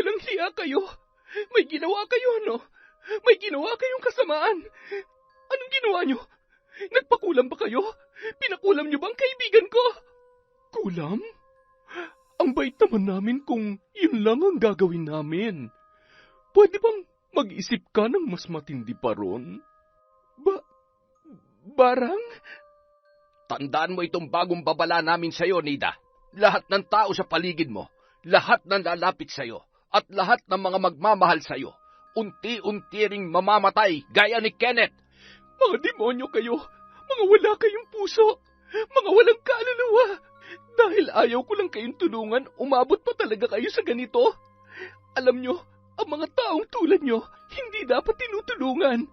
Walang hiya kayo. May ginawa kayo, ano? May ginawa kayong kasamaan. Anong ginawa nyo? Nagpakulam ba kayo? Pinakulam nyo bang kaibigan ko? Kulam? Ang bait naman namin kung yun lang ang gagawin namin. Pwede bang mag-isip ka ng mas matindi pa ron? Barang? Tandaan mo itong bagong babala namin sa'yo, Nida. Lahat ng tao sa paligid mo, lahat ng lalapit sa'yo, at lahat ng mga magmamahal sa'yo, unti-unti ring mamamatay gaya ni Kenneth. Mga demonyo kayo, mga wala kayong puso, mga walang kaluluwa. Dahil ayaw ko lang kayong tulungan, umabot pa talaga kayo sa ganito. Alam nyo, ang mga taong tulad nyo, hindi dapat tinutulungan.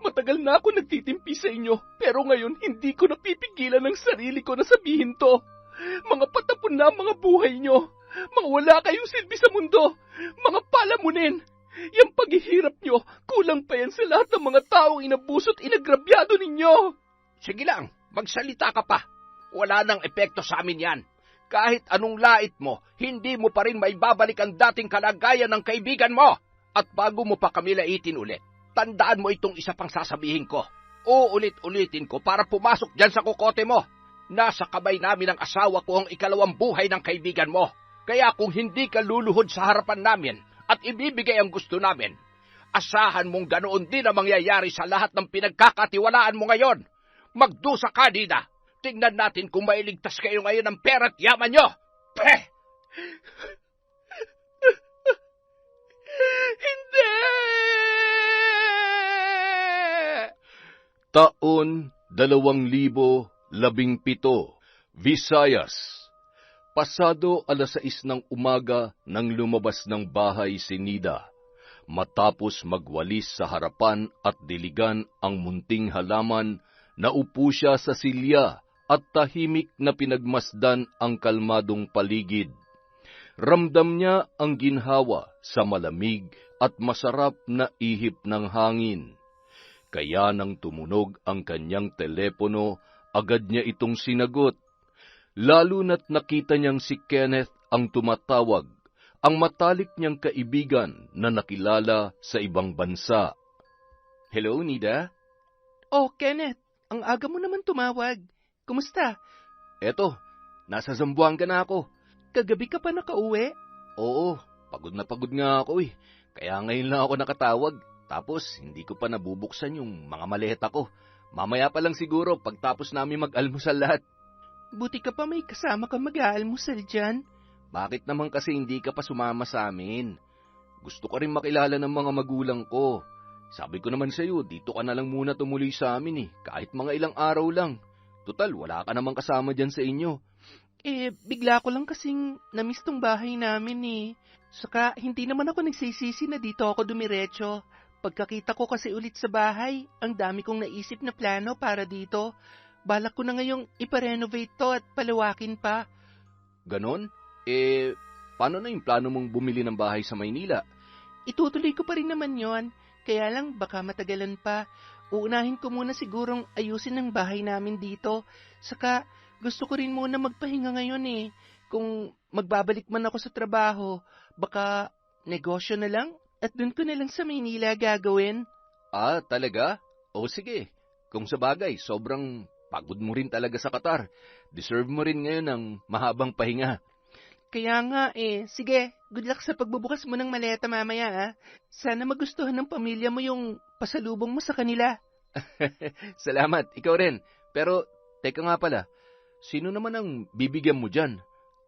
Matagal na ako nagtitimpi sa inyo, pero ngayon hindi ko napipigilan ang sarili ko na sabihin to. Mga patapon na mga buhay nyo, mga wala kayong silbi sa mundo, mga palamunin. Yang paghihirap nyo, kulang pa yan sa lahat ng mga taong inabuso't inagrabyado ninyo. Sige lang, magsalita ka pa. Wala nang epekto sa amin yan. Kahit anong lait mo, hindi mo pa rin maibabalik ang dating kalagayan ng kaibigan mo. At bago mo pa kami laitin ulit, tandaan mo itong isa pang sasabihin ko. Uulit-ulitin ko para pumasok dyan sa kukote mo. Nasa kamay namin ang asawa ko ang ikalawang buhay ng kaibigan mo. Kaya kung hindi ka luluhod sa harapan namin at ibibigay ang gusto namin, asahan mong ganoon din ang mangyayari sa lahat ng pinagkakatiwalaan mo ngayon. Magdusa ka, Nida. Tingnan natin kung mailigtas kayo ngayon ng pera at yaman nyo. Hindi! Taon 2017, Visayas. Pasado 6:00 ng umaga nang lumabas ng bahay si Nida, matapos magwalis sa harapan at diligan ang munting halaman, naupo siya sa silya at tahimik na pinagmasdan ang kalmadong paligid. Ramdam niya ang ginhawa sa malamig at masarap na ihip ng hangin. Kaya nang tumunog ang kanyang telepono, agad niya itong sinagot. Lalo na't nakita niyang si Kenneth ang tumatawag, ang matalik niyang kaibigan na nakilala sa ibang bansa. Hello, Nida? Oh, Kenneth, ang aga mo naman tumawag. Kumusta? Eto, nasa Zamboanga na ako. Kagabi ka pa nakauwi? Oo, pagod na pagod nga ako eh. Kaya ngayon lang ako nakatawag. Tapos, hindi ko pa nabubuksan yung mga maleta ko. Mamaya pa lang siguro pagtapos namin mag-almusal lahat. Buti ka pa may kasama ka mag-aalmusal dyan. Bakit naman kasi hindi ka pa sumama sa amin? Gusto ko rin makilala ng mga magulang ko. Sabi ko naman sa'yo, dito ka na lang muna tumuloy sa amin eh. Kahit mga ilang araw lang. Total, wala ka namang kasama dyan sa inyo. Bigla ko lang kasing namiss tong bahay namin eh. Saka, hindi naman ako nagsisisi na dito ako dumiretso. Pagkakita ko kasi ulit sa bahay, ang dami kong naisip na plano para dito. Balak ko na ngayong iparenovate to at palawakin pa. Ganon? Paano na yung plano mong bumili ng bahay sa Maynila? Itutuloy ko pa rin naman yon. Kaya lang, baka matagalan pa. Uunahin ko muna sigurong ayusin ang bahay namin dito. Saka, gusto ko rin muna magpahinga ngayon eh. Kung magbabalik man ako sa trabaho, baka negosyo na lang at dun ko na lang sa Maynila gagawin. Ah, talaga? O sige, kung sa bagay, sobrang pagod mo rin talaga sa Qatar. Deserve mo rin ngayon ng mahabang pahinga. Kaya nga sige, good luck sa pagbubukas mo ng maleta mamaya ah. Sana magustuhan ng pamilya mo yung pasalubong mo sa kanila. Salamat, ikaw rin. Pero, teka nga pala, sino naman ang bibigyan mo dyan?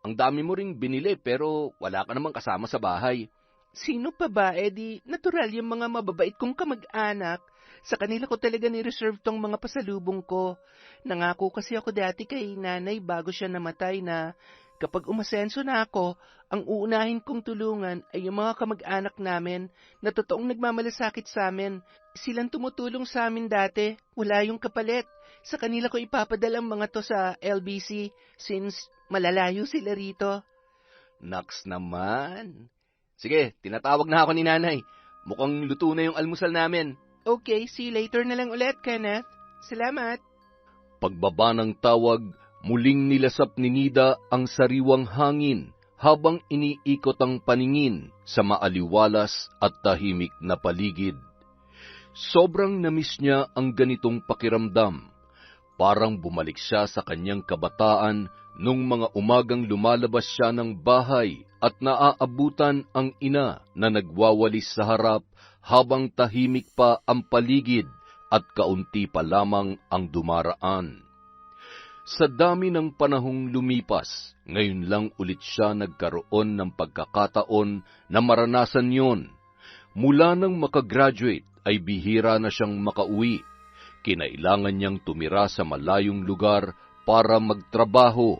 Ang dami mo ring binili pero wala ka namang kasama sa bahay. Sino pa ba? Di natural yung mga mababait kong kamag-anak. Sa kanila ko talaga ni-reserve tong mga pasalubong ko. Nangako kasi ako dati kay nanay bago siya namatay na kapag umasenso na ako, ang uunahin kong tulungan ay yung mga kamag-anak namin na totoong nagmamalasakit sa amin. Silang tumutulong sa amin dati, wala yung kapalit. Sa kanila ko ipapadala ang mga to sa LBC since malalayo sila rito. Naks naman. Sige, tinatawag na ako ni nanay. Mukhang luto na yung almusal namin. Okay, see you later na lang ulit, Kenneth. Salamat. Pagbaba ng tawag, muling nilasap ni Nida ang sariwang hangin habang iniikot ang paningin sa maaliwalas at tahimik na paligid. Sobrang namiss niya ang ganitong pakiramdam. Parang bumalik siya sa kanyang kabataan nung mga umagang lumalabas siya ng bahay at naaabutan ang ina na nagwawalis sa harap habang tahimik pa ang paligid at kaunti pa lamang ang dumaraan. Sa dami ng panahong lumipas, ngayon lang ulit siya nagkaroon ng pagkakataon na maranasan yon. Mula nang makagraduate ay bihira na siyang makauwi. Kinailangan niyang tumira sa malayong lugar para magtrabaho.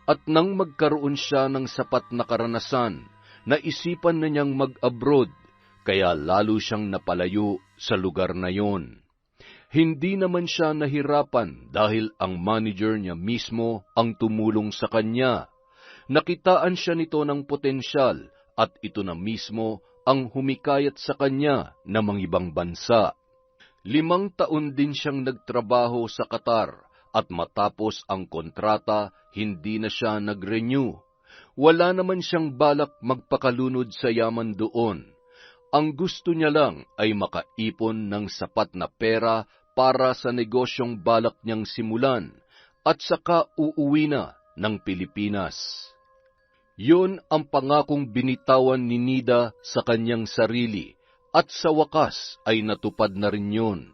At nang magkaroon siya ng sapat na karanasan, naisipan na niyang mag-abroad, kaya lalo siyang napalayo sa lugar na yon. Hindi naman siya nahirapan dahil ang manager niya mismo ang tumulong sa kanya. Nakitaan siya nito ng potensyal at ito na mismo ang humikayat sa kanya na mangibang bansa. 5 taon din siyang nagtrabaho sa Qatar at matapos ang kontrata, hindi na siya nag-renew. Wala naman siyang balak magpakalunod sa yaman doon. Ang gusto niya lang ay makaipon ng sapat na pera para sa negosyong balak niyang simulan at saka uuwi na ng Pilipinas. Yun ang pangakong binitawan ni Nida sa kanyang sarili at sa wakas ay natupad na rin yun.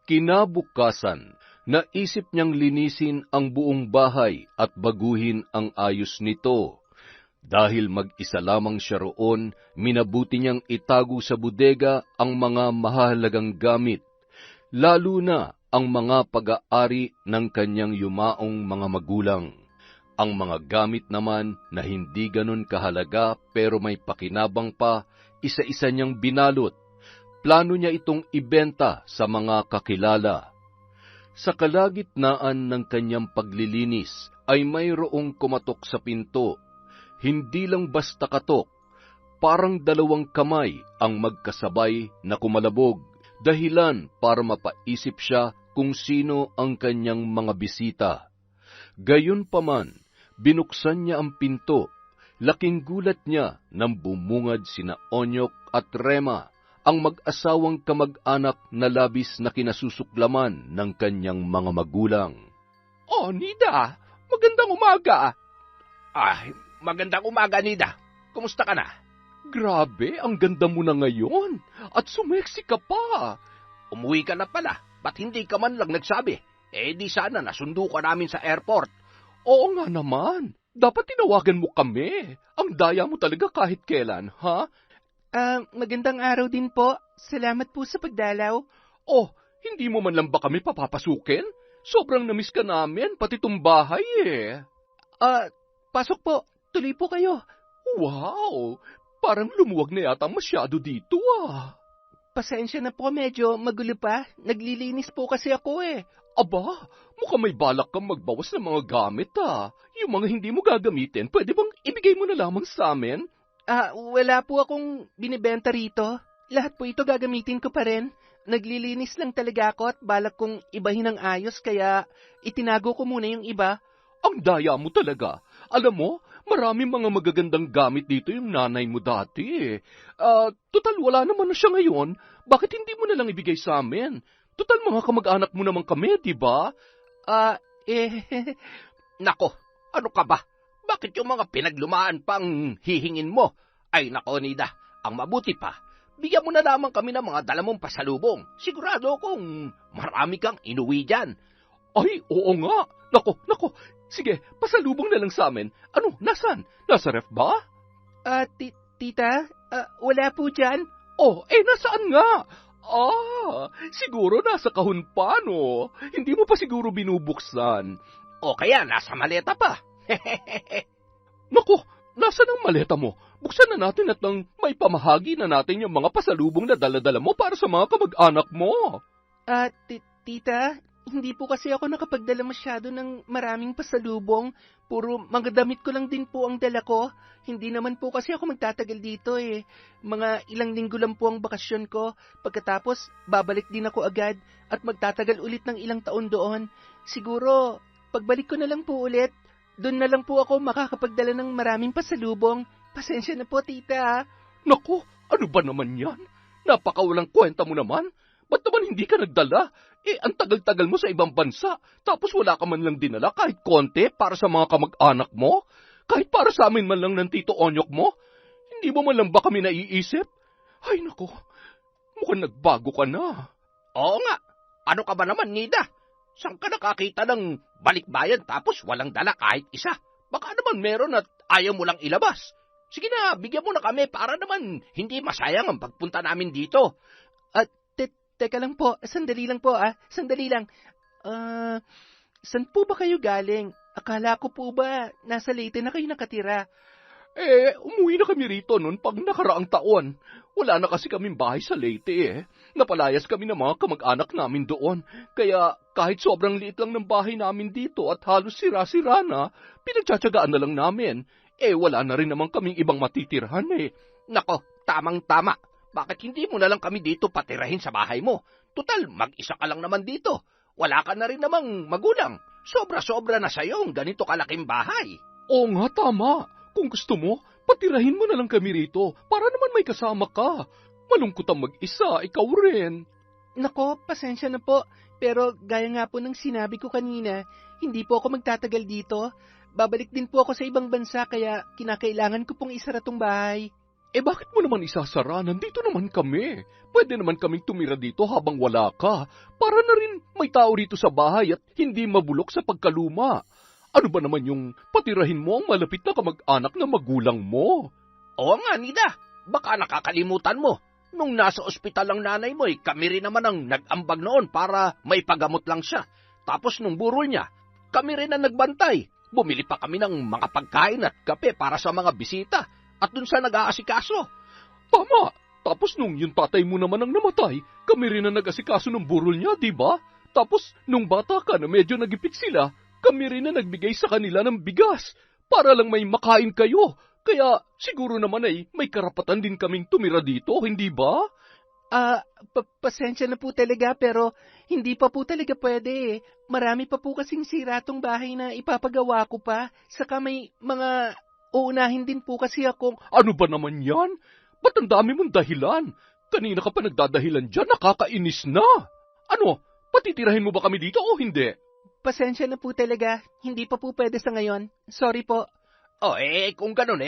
Kinabukasan, naisip niyang linisin ang buong bahay at baguhin ang ayos nito. Dahil mag-isa lamang siya roon, minabuti niyang itago sa bodega ang mga mahalagang gamit, lalo na ang mga pag-aari ng kanyang yumaong mga magulang. Ang mga gamit naman na hindi ganun kahalaga pero may pakinabang pa, isa-isa niyang binalot. Plano niya itong ibenta sa mga kakilala. Sa kalagitnaan ng kanyang paglilinis ay mayroong kumatok sa pinto. Hindi lang basta katok, parang 2 kamay ang magkasabay na kumalabog, dahilan para mapaisip siya kung sino ang kanyang mga bisita. Gayunpaman, binuksan niya ang pinto. Laking gulat niya nang bumungad sina Onyok at Rema, ang mag-asawang kamag-anak na labis na kinasusuklaman ng kanyang mga magulang. Oh, Nida, magandang umaga. Magandang umaga, Nida. Kumusta ka na? Grabe, ang ganda mo na ngayon. At sumeksi ka pa. Umuwi ka na pala. Ba't hindi ka man lang nagsabi? Di sana nasundo ka namin sa airport. Oo nga naman. Dapat tinawagan mo kami. Ang daya mo talaga kahit kailan, ha? Magandang araw din po. Salamat po sa pagdalaw. Oh, hindi mo man lang ba kami papapasukin? Sobrang namiss ka namin, pati tong bahay eh. Pasok po. Tuloy po kayo. Wow! Parang lumuwag na yata masyado dito ah. Pasensya na po, medyo magulo pa. Naglilinis po kasi ako eh. Aba, mukhang may balak kang magbawas ng mga gamit ah. Yung mga hindi mo gagamitin, pwede bang ibigay mo na lamang sa amin? Wala po akong binibenta rito. Lahat po ito gagamitin ko pa rin. Naglilinis lang talaga ako at balak kong ibahin ng ayos kaya itinago ko muna yung iba. Ang daya mo talaga. Alam mo, maraming mga magagandang gamit dito yung nanay mo dati eh. Total wala naman na siya ngayon. Bakit hindi mo na lang ibigay sa amin? Total mga kamag-anak mo naman kami, di ba? Nako, ano ka ba? Bakit yung mga pinaglumaan pang hihingin mo? Ay nako, Nida, ang mabuti pa, bigyan mo na lamang kami ng mga dala mong pasalubong. Sigurado kung marami kang inuwi dyan. Ay, oo nga. Nako. Sige, pasalubong na lang sa amin. Ano, nasan? Nasa ref ba? Tita, wala po dyan. Oh, nasaan nga? Siguro nasa kahon pa, no? Hindi mo pa siguro binubuksan. O kaya nasa maleta pa. Naku, nasa ng maleta mo? Buksan na natin at nang may pamahagi na natin yung mga pasalubong na dala-dala mo para sa mga kamag-anak mo. Tita, hindi po kasi ako nakapagdala masyado ng maraming pasalubong. Puro mga damit ko lang din po ang dala ko. Hindi naman po kasi ako magtatagal dito eh. Mga ilang linggo lang po ang bakasyon ko. Pagkatapos, babalik din ako agad at magtatagal ulit ng ilang taon doon. Siguro, pagbalik ko na lang po ulit, doon na lang po ako makakapagdala ng maraming pasalubong. Pasensya na po, tita. Naku, ano ba naman yan? Napakawalang kwenta mo naman. Ba't naman hindi ka nagdala? Ang tagal-tagal mo sa ibang bansa, tapos wala ka man lang dinala kahit konti para sa mga kamag-anak mo? Kahit para sa amin man lang ng Tito Onyok mo? Hindi mo man lang ba kami naiisip? Ay naku, mukhang nagbago ka na. Oo nga, ano ka ba naman, Nida? Saan ka nakakita ng balikbayan tapos walang dala kahit isa? Baka naman meron at ayaw mo lang ilabas. Sige na, bigyan mo na kami para naman hindi masayang ang pagpunta namin dito. Teka lang po, sandali lang po sandali lang. Saan po ba kayo galing? Akala ko po ba nasa Leyte na kayo nakatira? Umuwi na kami rito noon pag nakaraang taon. Wala na kasi kaming bahay sa Leyte Napalayas kami ng mga kamag-anak namin doon. Kaya kahit sobrang liit lang ng bahay namin dito at halos sira-sira na, pinagtsatsagaan na lang namin. Wala na rin naman kaming ibang matitirhan Nako, tamang-tama. Bakit hindi mo na lang kami dito patirahin sa bahay mo? Tutal, mag-isa ka lang naman dito. Wala ka na rin namang magulang. Sobra-sobra na sa'yo ang ganito kalaking bahay. Oo nga, tama. Kung gusto mo, patirahin mo na lang kami rito para naman may kasama ka. Malungkot ang mag-isa, ikaw rin. Nako, pasensya na po. Pero gaya nga po ng sinabi ko kanina, hindi po ako magtatagal dito. Babalik din po ako sa ibang bansa kaya kinakailangan ko pong isara tong bahay. Bakit mo naman isasara? Nandito naman kami. Pwede naman kaming tumira dito habang wala ka. Para na rin may tao rito sa bahay at hindi mabulok sa pagkaluma. Ano ba naman yung patirahin mo ang malapit na kamag-anak na magulang mo? Oo nga, Nida. Baka nakakalimutan mo. Nung nasa ospital ang nanay mo, kami rin naman ang nag-ambag noon para may pagamot lang siya. Tapos nung burol niya, kami rin ang nagbantay. Bumili pa kami ng mga pagkain at kape para sa mga bisita. At dun sa nag-aasikaso. Tama. Tapos nung yung tatay mo naman ang namatay, kami rin ang nag-asikaso ng burol niya, di ba? Tapos nung bata ka na medyo nagipit sila, kami rin na nagbigay sa kanila ng bigas para lang may makain kayo. Kaya siguro naman may karapatan din kaming tumira dito, hindi ba? Pasensya na po talaga pero hindi pa po talaga pwede Marami pa po kasing sira tong bahay na ipapagawa ko pa. Saka may mga uunahin din po kasi akong... Ano ba naman yan? Ba't ang dami mong dahilan? Kanina ka pa nagdadahilan dyan, nakakainis na. Ano, patitirahin mo ba kami dito o hindi? Pasensya na po talaga, hindi pa po pwede sa ngayon. Sorry po. Kung ganun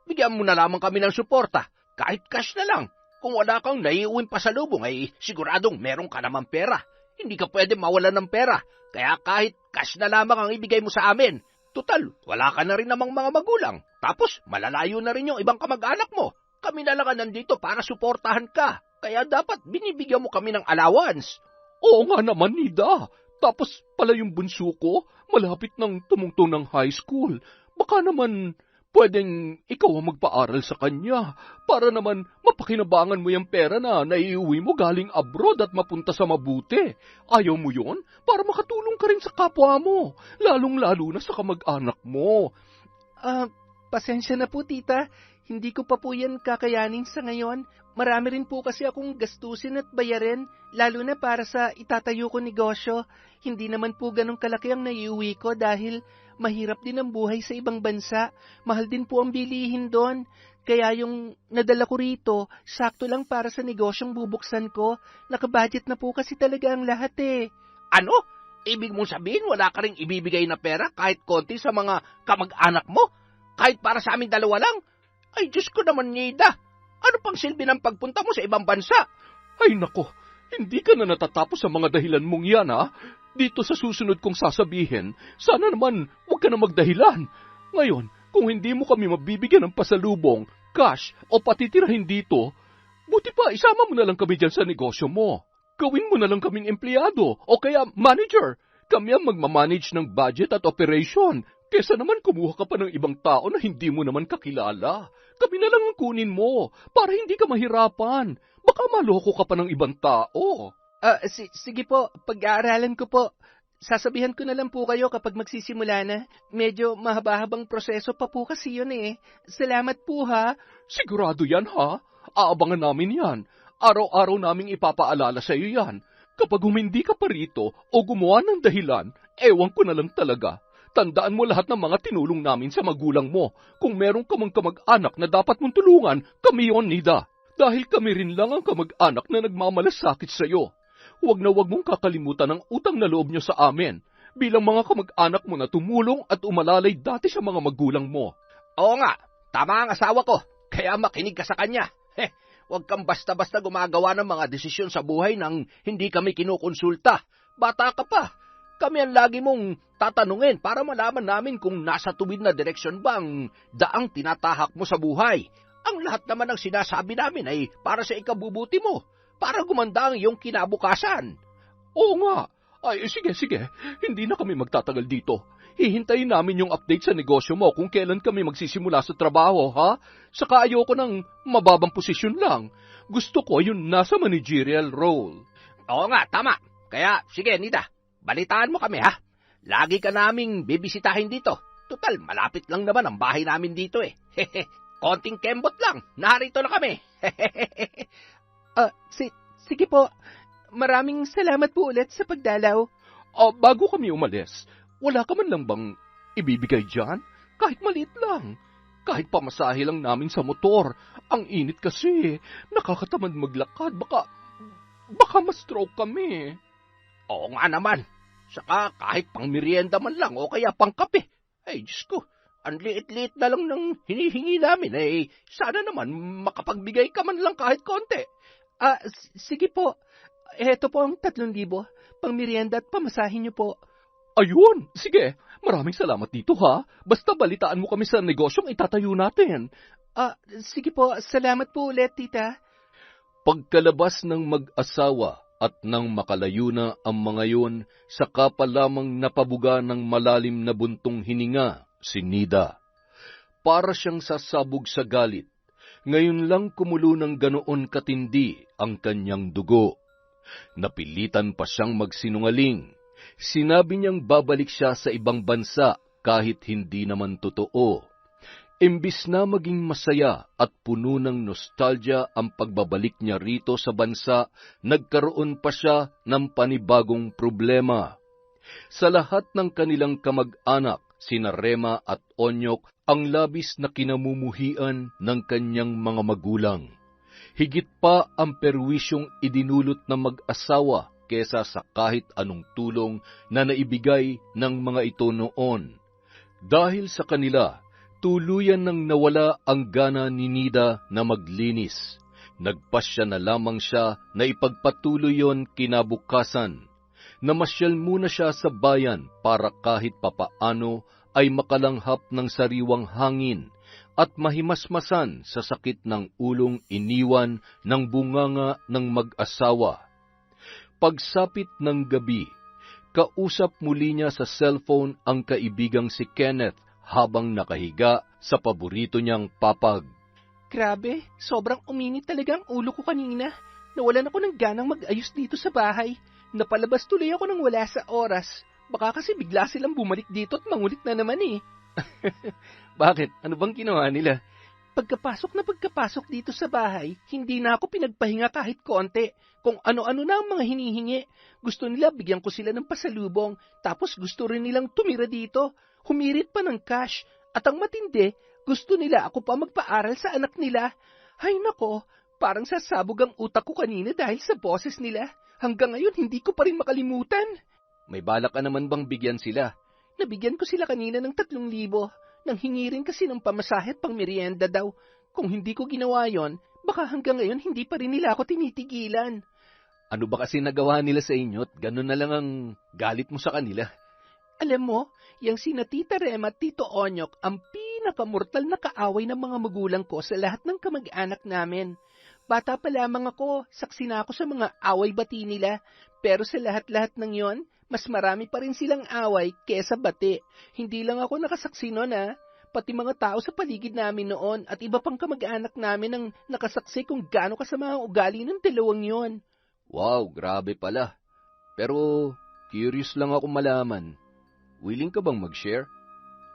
bigyan mo na lamang kami ng suporta. Kahit cash na lang. Kung wala kang naiuwing pasalubong siguradong meron ka naman pera. Hindi ka pwede mawalan ng pera. Kaya kahit cash na lamang ang ibigay mo sa amin. Tutal, wala ka na rin namang mga magulang. Tapos, malalayo na rin yung ibang kamag-anak mo. Kami na lang nandito para suportahan ka. Kaya dapat binibigyan mo kami ng allowance. Oo nga naman, Nida. Tapos pala yung bunso ko, malapit nang tumungtong ng high school. Baka naman pwedeng ikaw ang magpaaral sa kanya para naman mapakinabangan mo yung pera na naiuwi mo galing abroad at mapunta sa mabuti. Ayaw mo yon? Para makatulong ka rin sa kapwa mo, lalong-lalo na sa kamag-anak mo. Pasensya na po, tita. Hindi ko pa po yan kakayanin sa ngayon. Marami rin po kasi akong gastusin at bayarin, lalo na para sa itatayo ko negosyo. Hindi naman po ganong kalaki ang naiuwi ko dahil mahirap din ang buhay sa ibang bansa. Mahal din po ang bilihin doon. Kaya yung nadala ko rito, sakto lang para sa negosyong bubuksan ko. Nakabudget na po kasi talaga ang lahat Ano? Ibig mong sabihin wala ka ring ibibigay na pera kahit konti sa mga kamag-anak mo? Kahit para sa amin dalawa lang? Ay, Diyos ko naman, Nida. Ano pang silbi ng pagpunta mo sa ibang bansa? Ay, nako. Hindi ka na natatapos sa mga dahilan mong yan, ha? Dito sa susunod kong sasabihin, sana naman huwag ka na magdahilan. Ngayon, kung hindi mo kami mabibigyan ng pasalubong, cash, o patitirahin dito, buti pa isama mo na lang kami dyan sa negosyo mo. Gawin mo na lang kaming empleyado o kaya manager. Kami ang magmamanage ng budget at operation. Kesa naman kumuha ka pa ng ibang tao na hindi mo naman kakilala. Kami na lang ang kunin mo para hindi ka mahirapan. Baka maloko ka pa ng ibang tao. Sige po, pag-aaralan ko po. Sasabihan ko na lang po kayo kapag magsisimula na. Medyo mahaba-habang proseso pa po kasi yun Salamat po ha. Sigurado yan ha. Aabangan namin yan. Araw-araw naming ipapaalala sa iyo yan. Kapag humindi ka pa rito o gumawa ng dahilan, ewan ko na lang talaga. Tandaan mo lahat ng mga tinulong namin sa magulang mo. Kung meron ka mang kamag-anak na dapat mong tulungan, kami yon, Nida. Dahil kami rin lang ang kamag-anak na nagmamalasakit sa iyo. Huwag na huwag mong kakalimutan ang utang na loob niyo sa amin, bilang mga kamag-anak mo na tumulong at umalalay dati sa mga magulang mo. Oo nga, tama ang asawa ko, kaya makinig ka sa kanya. Huwag kang basta-basta gumagawa ng mga desisyon sa buhay nang hindi kami kinukonsulta. Bata ka pa. Kami ang lagi mong tatanungin para malaman namin kung nasa tuwid na direksyon ba ang daang tinatahak mo sa buhay. Ang lahat naman ng sinasabi namin ay para sa ikabubuti mo, para gumanda ang iyong kinabukasan. Oo nga. Ay, sige. Hindi na kami magtatagal dito. Hihintayin namin yung update sa negosyo mo kung kailan kami magsisimula sa trabaho, ha? Saka ayoko ng mababang posisyon lang. Gusto ko yung nasa managerial role. Oo nga, tama. Kaya, sige, Nida, balitaan mo kami, ha? Lagi ka naming bibisitahin dito. Total, malapit lang naman ang bahay namin dito, eh. Konting kembot lang, narito na kami. Sige po. Maraming salamat po ulit sa pagdalaw. Bago kami umalis, wala ka man lang bang ibibigay dyan? Kahit maliit lang. Kahit pamasahe lang namin sa motor. Ang init kasi. Nakakatamad maglakad. Baka ma-stroke kami. Oo nga naman. Saka kahit pang merienda man lang o kaya pang kape. Ay, Diyos ko, ang liit-liit na lang ng hinihingi namin. Sana naman makapagbigay ka man lang kahit konti. Sige po. Eto po ang 3,000. Pang merienda at pamasahin niyo po. Ayun, sige. Maraming salamat dito, ha? Basta balitaan mo kami sa negosyong itatayo natin. Sige po. Salamat po ulit, tita. Pagkalabas ng mag-asawa at nang makalayo na ang mga yun, saka pa lamang napabuga ng malalim na buntong hininga si Nida. Para siyang sasabog sa galit. Ngayon lang kumulo ng ganoon katindi ang kanyang dugo. Napilitan pa siyang magsinungaling. Sinabi niyang babalik siya sa ibang bansa kahit hindi naman totoo. Imbis na maging masaya at puno ng nostalgia ang pagbabalik niya rito sa bansa, nagkaroon pa siya ng panibagong problema. Sa lahat ng kanilang kamag-anak, sina Rema at Onyok, ang labis na kinamumuhian ng kanyang mga magulang. Higit pa ang perwisyong idinulot ng mag-asawa kesa sa kahit anong tulong na naibigay ng mga ito noon. Dahil sa kanila, tuluyan nang nawala ang gana ni Nida na maglinis. Nagpasya na lamang siya na ipagpatuloy yon kinabukasan. Namasyal muna siya sa bayan para kahit papaano ay makalanghap ng sariwang hangin at mahimasmasan sa sakit ng ulong iniwan ng bunganga ng mag-asawa. Pagsapit ng gabi, kausap muli niya sa cellphone ang kaibigang si Kenneth habang nakahiga sa paborito niyang papag. Grabe, sobrang uminit talaga ang ulo ko kanina. Nawalan ako ng ganang mag-ayos dito sa bahay. Napalabas tuloy ako nang wala sa oras. Baka kasi bigla silang bumalik dito at mangulit na naman eh. Bakit? Ano bang ginawa nila? Pagkapasok dito sa bahay, hindi na ako pinagpahinga kahit konti. Kung ano-ano na ang mga hinihingi. Gusto nila bigyan ko sila ng pasalubong, tapos gusto rin nilang tumira dito. Humirit pa ng cash. At ang matindi, gusto nila ako pa magpaaral sa anak nila. Hay nako, parang sasabog ang utak ko kanina dahil sa boses nila. Hanggang ngayon, hindi ko pa rin makalimutan. May balak ka naman bang bigyan sila? Nabigyan ko sila kanina ng 3,000. Nang hingi rin kasi ng pamasahe at pang merienda daw. Kung hindi ko ginawa yon, baka hanggang ngayon hindi pa rin nila ako tinitigilan. Ano ba kasi nagawa nila sa inyo at gano'n na lang ang galit mo sa kanila? Alam mo, yung sina Tita Rema at Tito Onyok ang pinakamortal na kaaway ng mga magulang ko sa lahat ng kamag-anak namin. Bata pa lamang ako, saksi na ako sa mga away-bati nila. Pero sa lahat-lahat ng yon, mas marami pa rin silang away kesa bati. Hindi lang ako nakasaksi noon pati mga tao sa paligid namin noon at iba pang kamag-anak namin ang nakasaksi kung gaano kasama ang ugali ng dalawang yon. Wow, grabe pala. Pero curious lang ako malaman. Willing ka bang mag-share?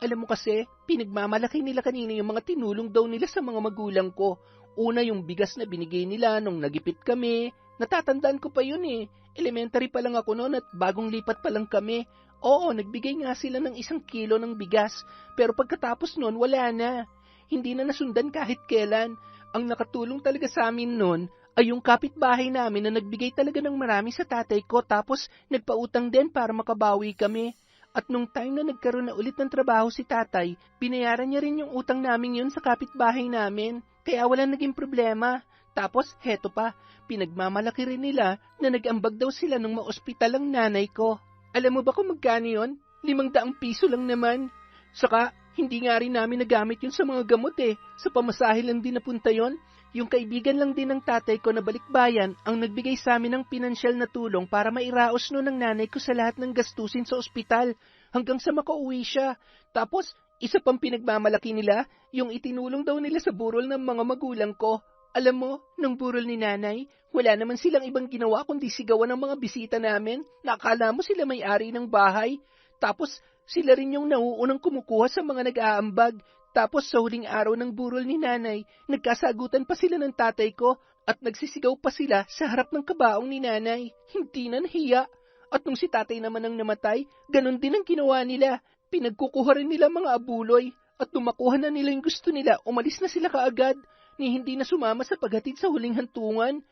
Alam mo kasi, pinagmamalaki nila kanina yung mga tinulong daw nila sa mga magulang ko. Una yung bigas na binigay nila nung nagipit kami. Natatandaan ko pa yun eh. Elementary pa lang ako noon at bagong lipat pa lang kami. Oo, nagbigay nga sila ng 1 kilo ng bigas, pero pagkatapos noon wala na. Hindi na nasundan kahit kailan. Ang nakatulong talaga sa amin noon ay yung kapitbahay namin na nagbigay talaga ng marami sa tatay ko tapos nagpautang din para makabawi kami. At nung time na nagkaroon na ulit ng trabaho si tatay, binayaran niya rin yung utang namin yun sa kapitbahay namin. Kaya wala naging problema. Tapos, heto pa, pinagmamalaki rin nila na nag-ambag daw sila nung maospital ang nanay ko. Alam mo ba kung magkano yun? 500 piso lang naman. Saka, hindi nga rin namin nagamit yun sa mga gamot Sa pamasahe lang din napunta yun. Yung kaibigan lang din ng tatay ko na balikbayan ang nagbigay sa amin ng pinansyal na tulong para mairaos no ng nanay ko sa lahat ng gastusin sa ospital hanggang sa makauwi siya. Tapos, isa pang pinagmamalaki nila, yung itinulong daw nila sa burol ng mga magulang ko. Alam mo, nung burol ni nanay, wala naman silang ibang ginawa kundi sigawan ng mga bisita namin na akala mo sila may-ari ng bahay. Tapos, sila rin yung nauunang kumukuha sa mga nag-aambag. Tapos sa huling araw ng burol ni nanay, nagkasagutan pa sila ng tatay ko at nagsisigaw pa sila sa harap ng kabaong ni nanay. Hindi na nahiya. At nung si tatay naman ang namatay, ganun din ang ginawa nila. Pinagkukuha rin nila mga abuloy. At nung makuha na nila yung gusto nila, umalis na sila kaagad ni hindi na sumama sa paghatid sa huling hantungan.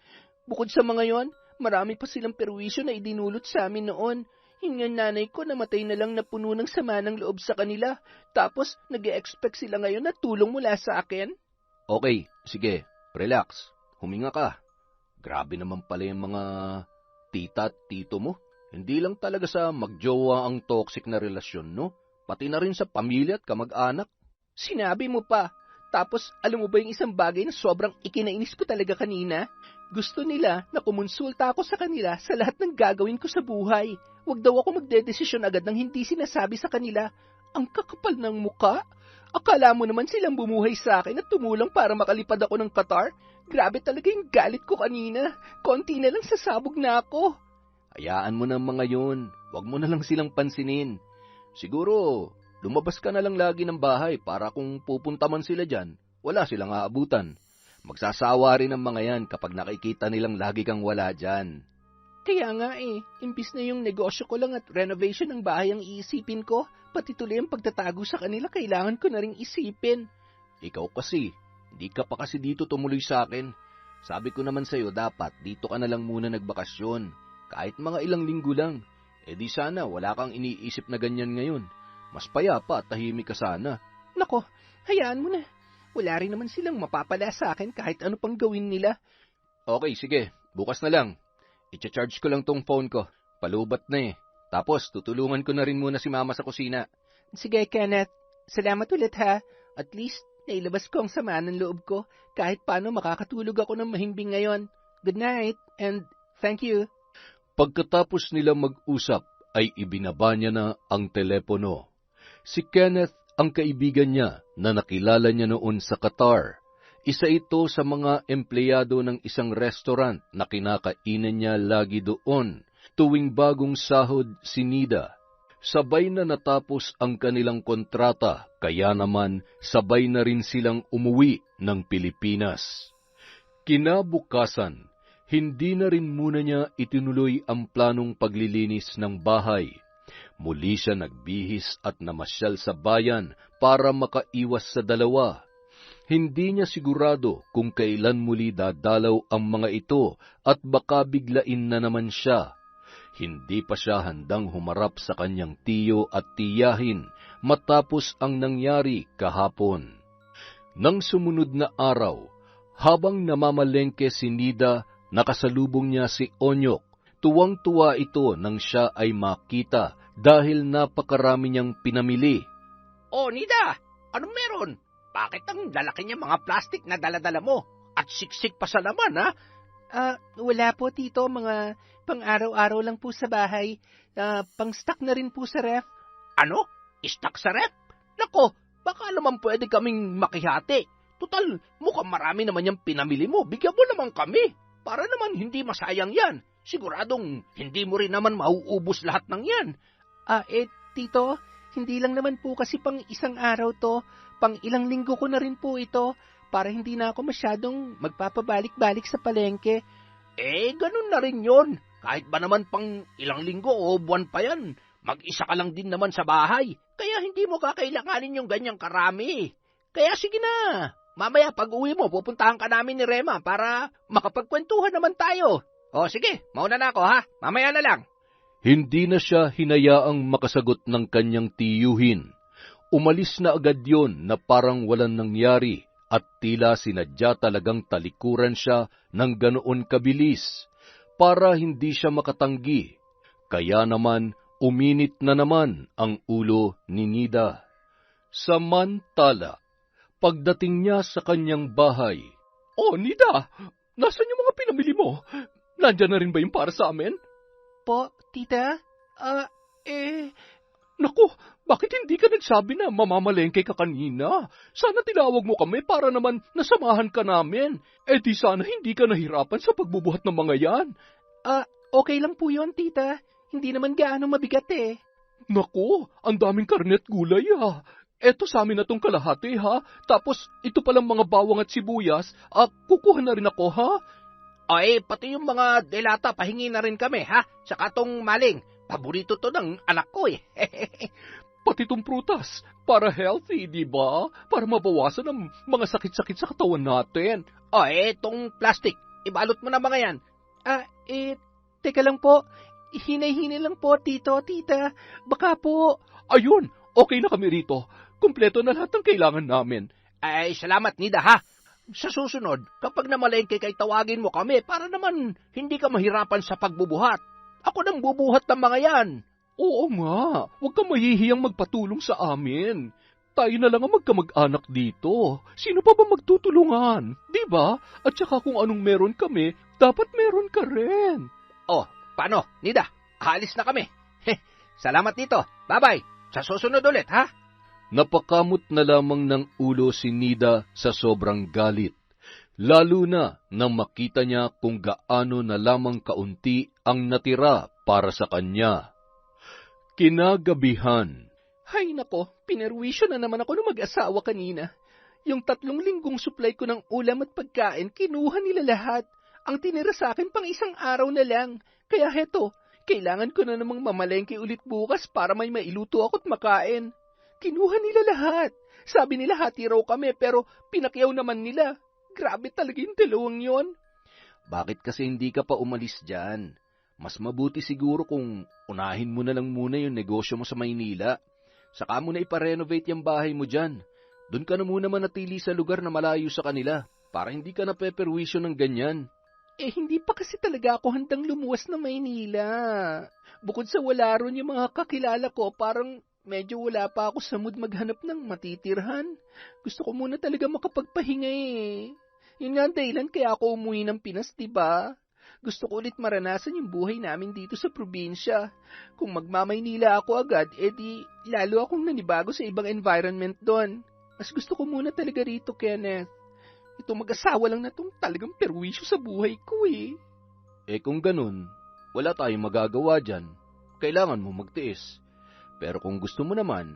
Bukod sa mga yon, marami pa silang perwisyo na idinulot sa amin noon. Yung nanay ko namatay na lang na puno ng sama ng loob sa kanila. Tapos, nag-e-expect sila ngayon na tulong mula sa akin? Okay, sige, relax. Huminga ka. Grabe naman pala yung mga tita at tito mo. Hindi lang talaga sa magjowa ang toxic na relasyon, no? Pati na rin sa pamilya at kamag-anak. Sinabi mo pa. Tapos, alam mo ba yung isang bagay na sobrang ikinainis ko talaga kanina? Gusto nila na kumonsulta ako sa kanila sa lahat ng gagawin ko sa buhay. Huwag daw ako magdedesisyon agad nang hindi sinasabi sa kanila. Ang kakapal ng muka. Akala mo naman silang bumuhay sa akin at tumulong para makalipad ako ng Qatar? Grabe talaga yung galit ko kanina. Konti na lang sasabog na ako. Hayaan mo na mga yun. Huwag mo na lang silang pansinin. Siguro, lumabas ka na lang lagi ng bahay para kung pupunta man sila dyan, wala silang aabutan. Magsasawa rin ang mga yan kapag nakikita nilang lagi kang wala dyan. Kaya nga imbis na yung negosyo ko lang at renovation ng bahay ang iisipin ko, pati tuloy ang pagtatago sa kanila kailangan ko na ring isipin. Ikaw kasi, hindi ka pa kasi dito tumuloy sa akin. Sabi ko naman sa'yo dapat dito ka na lang muna nagbakasyon, kahit mga ilang linggo lang. Di sana wala kang iniisip na ganyan ngayon. Mas payapa at tahimik ka sana. Nako, hayaan mo na. Wala rin naman silang mapapala sa akin kahit ano pang gawin nila. Okay, sige. Bukas na lang. I-charge ko lang tong phone ko. Palubat na Tapos, tutulungan ko na rin muna si Mama sa kusina. Sige, Kenneth. Salamat ulit ha. At least, nailabas ko ang sama ng loob ko. Kahit paano makakatulog ako ng mahimbing ngayon. Good night, and thank you. Pagkatapos nila mag-usap, ay ibinaba niya na ang telepono. Si Kenneth ang kaibigan niya na nakilala niya noon sa Qatar. Isa ito sa mga empleyado ng isang restaurant na kinakainan niya lagi doon tuwing bagong sahod si Nida. Sabay na natapos ang kanilang kontrata, kaya naman sabay na rin silang umuwi ng Pilipinas. Kinabukasan, hindi na rin muna niya itinuloy ang planong paglilinis ng bahay. Muli siya nagbihis at namasyal sa bayan para makaiwas sa dalawa. Hindi niya sigurado kung kailan muli dadalaw ang mga ito at baka biglain na naman siya. Hindi pa siya handang humarap sa kanyang tiyo at tiyahin matapos ang nangyari kahapon. Nang sumunod na araw, habang namamalengke si Nida, nakasalubong niya si Onyok. Tuwang-tuwa ito nang siya ay makita dahil napakarami niyang pinamili. Oh, Nida, anong meron? Bakit ang lalaki niya mga plastic na daladala mo? At siksik pa sa laman, ha? Wala po, Tito. Mga pang-araw-araw lang po sa bahay. Pang-stock na rin po sa ref. Ano? Stock sa ref? Nako, baka naman pwede kaming makihati. Total, mukhang marami naman yung pinamili mo. Bigyan mo naman kami. Para naman hindi masayang yan. Siguradong hindi mo rin naman mauubos lahat ng yan. Tito, hindi lang naman po kasi pang isang araw to. Pang ilang linggo ko na rin po ito. Para hindi na ako masyadong magpapabalik-balik sa palengke. Ganun na rin yun. Kahit ba naman pang ilang linggo o buwan pa yan, mag-isa ka lang din naman sa bahay. Kaya hindi mo kakailanganin yung ganyang karami. Kaya sige na, mamaya pag uwi mo, pupuntahan ka namin ni Rema para makapagkwentuhan naman tayo. O sige, mauna na ako ha, mamaya na lang. Hindi na siya hinayaang makasagot ng kanyang tiyuhin. Umalis na agad yon na parang walang nangyari at tila sinadya talagang talikuran siya ng ganoon kabilis para hindi siya makatanggi. Kaya naman, uminit na naman ang ulo ni Nida. Samantala, pagdating niya sa kanyang bahay, Oh, Nida, nasan yung mga pinamili mo? Nandyan na rin ba yung para sa amin? Po, tita? Naku, bakit hindi ka nagsabi na mamamalengke ka kanina? Sana tinawag mo kami para naman nasamahan ka namin. Di sana hindi ka nahirapan sa pagbubuhat ng mga yan. Okay lang po yun, tita. Hindi naman gaano mabigat eh. Naku, ang daming karne at gulay Eto sa amin na tong kalahati Tapos ito palang mga bawang at sibuyas. Kukuha na rin ako Pati yung mga delata, pahingi na rin kami ha. Saka tong maling, paborito to ng anak ko Pati tong prutas, para healthy, di ba? Para mabawasan ang mga sakit-sakit sa katawan natin. Tong plastic, ibalot mo na mga yan. Teka lang po. Hinay-hinay lang po, tito, tita. Baka po. Ayun, okay na kami rito. Kumpleto na lahat ng kailangan namin. Salamat, Nida, ha? Sa susunod, kapag namalengke kay tawagin mo kami para naman hindi ka mahirapan sa pagbubuhat. Ako nang bubuhat ng mga yan. Oo nga, huwag kang mahihiyang magpatulong sa amin. Tayo na lang ang magkamag-anak dito. Sino pa ba magtutulungan? Di ba? At saka kung anong meron kami, dapat meron ka rin. Paano, Nida? Alis na kami. Salamat dito. Bye-bye. Sa susunod ulit, ha? Napakamot na lamang ng ulo si Nida sa sobrang galit, lalo na nang makita niya kung gaano na lamang kaunti ang natira para sa kanya. Kinagabihan. Hay nako, pinerwisyo na naman ako ng mag-asawa kanina. Yung 3 linggong supply ko ng ulam at pagkain, kinuha nila lahat. Ang tinira sa akin pang 1 araw na lang. Kaya heto, kailangan ko na namang mamalengke ulit bukas para may mailuto ako't makain. Kinuha nila lahat. Sabi nila hati raw kami pero pinakyaw naman nila. Grabe talaga yung 2 yon. Bakit kasi hindi ka pa umalis dyan? Mas mabuti siguro kung unahin mo na lang muna yung negosyo mo sa Maynila. Saka mo na iparenovate yung bahay mo dyan. Doon ka na muna manatili sa lugar na malayo sa kanila para hindi ka napeperwisyo ng ganyan. Hindi pa kasi talaga ako handang lumuwas ng Maynila. Bukod sa wala ron yung mga kakilala ko, parang medyo wala pa ako sa mood maghanap ng matitirhan. Gusto ko muna talaga makapagpahinga Yun nga ang dahilan kaya ako umuwi ng Pinas, diba? Gusto ko ulit maranasan yung buhay namin dito sa probinsya. Kung magmamaynila ako agad, di lalo akong nanibago sa ibang environment doon. Mas gusto ko muna talaga rito, Kenneth. Itong mag-asawa lang na itong talagang perwisyo sa buhay ko Kung ganun, wala tayong magagawa dyan. Kailangan mo magtiis. Pero kung gusto mo naman,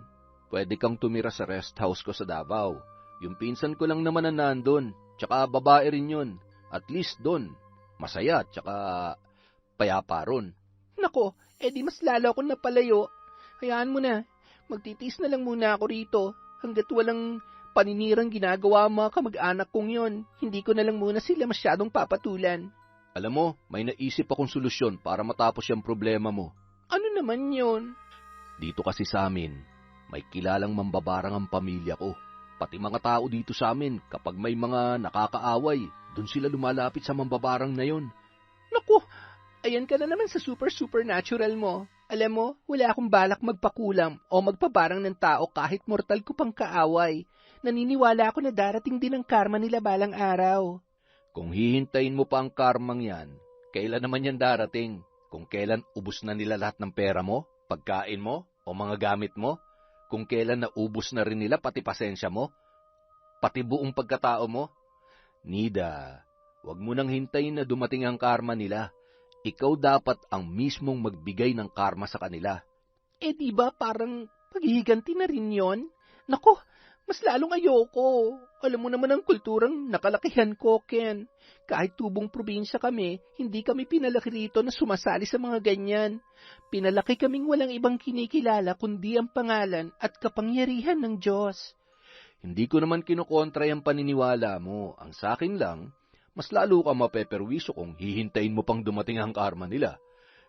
pwede kang tumira sa rest house ko sa Davao. Yung pinsan ko lang naman na nandun, tsaka babae rin yun. At least doon, masaya tsaka payapa ron. Nako, di mas lalo akong napalayo. Hayaan mo na, magtitiis na lang muna ako rito hanggat walang paninirang ginagawa mga kamag-anak kong yon. Hindi ko na lang muna sila masyadong papatulan. Alam mo, may naisip akong solusyon para matapos yung problema mo. Ano naman yon? Dito kasi sa amin, may kilalang mambabarang ang pamilya ko. Pati mga tao dito sa amin, kapag may mga nakakaaway, doon sila lumalapit sa mambabarang na yon. Naku, ayan ka na naman sa supernatural mo. Alam mo, wala akong balak magpakulam o magpabarang ng tao kahit mortal ko pang kaaway. Naniniwala ako na darating din ang karma nila balang araw. Kung hihintayin mo pa ang karmang yan, kailan naman yan darating? Kung kailan ubos na nila lahat ng pera mo, pagkain mo, o mga gamit mo? Kung kailan naubos na rin nila pati pasensya mo? Pati buong pagkatao mo? Nida, wag mo nang hintayin na dumating ang karma nila. Ikaw dapat ang mismong magbigay ng karma sa kanila. Di ba parang paghihiganti na rin yon? Naku, mas lalong ayoko. Alam mo naman ang kulturang nakalakihan ko, Ken. Kahit tubong probinsya kami, hindi kami pinalaki rito na sumasali sa mga ganyan. Pinalaki kaming walang ibang kinikilala kundi ang pangalan at kapangyarihan ng Diyos. Hindi ko naman kinukontra yung paniniwala mo. Ang sakin lang, mas lalo ka mapeperwisyo kung hihintayin mo pang dumating ang karma nila.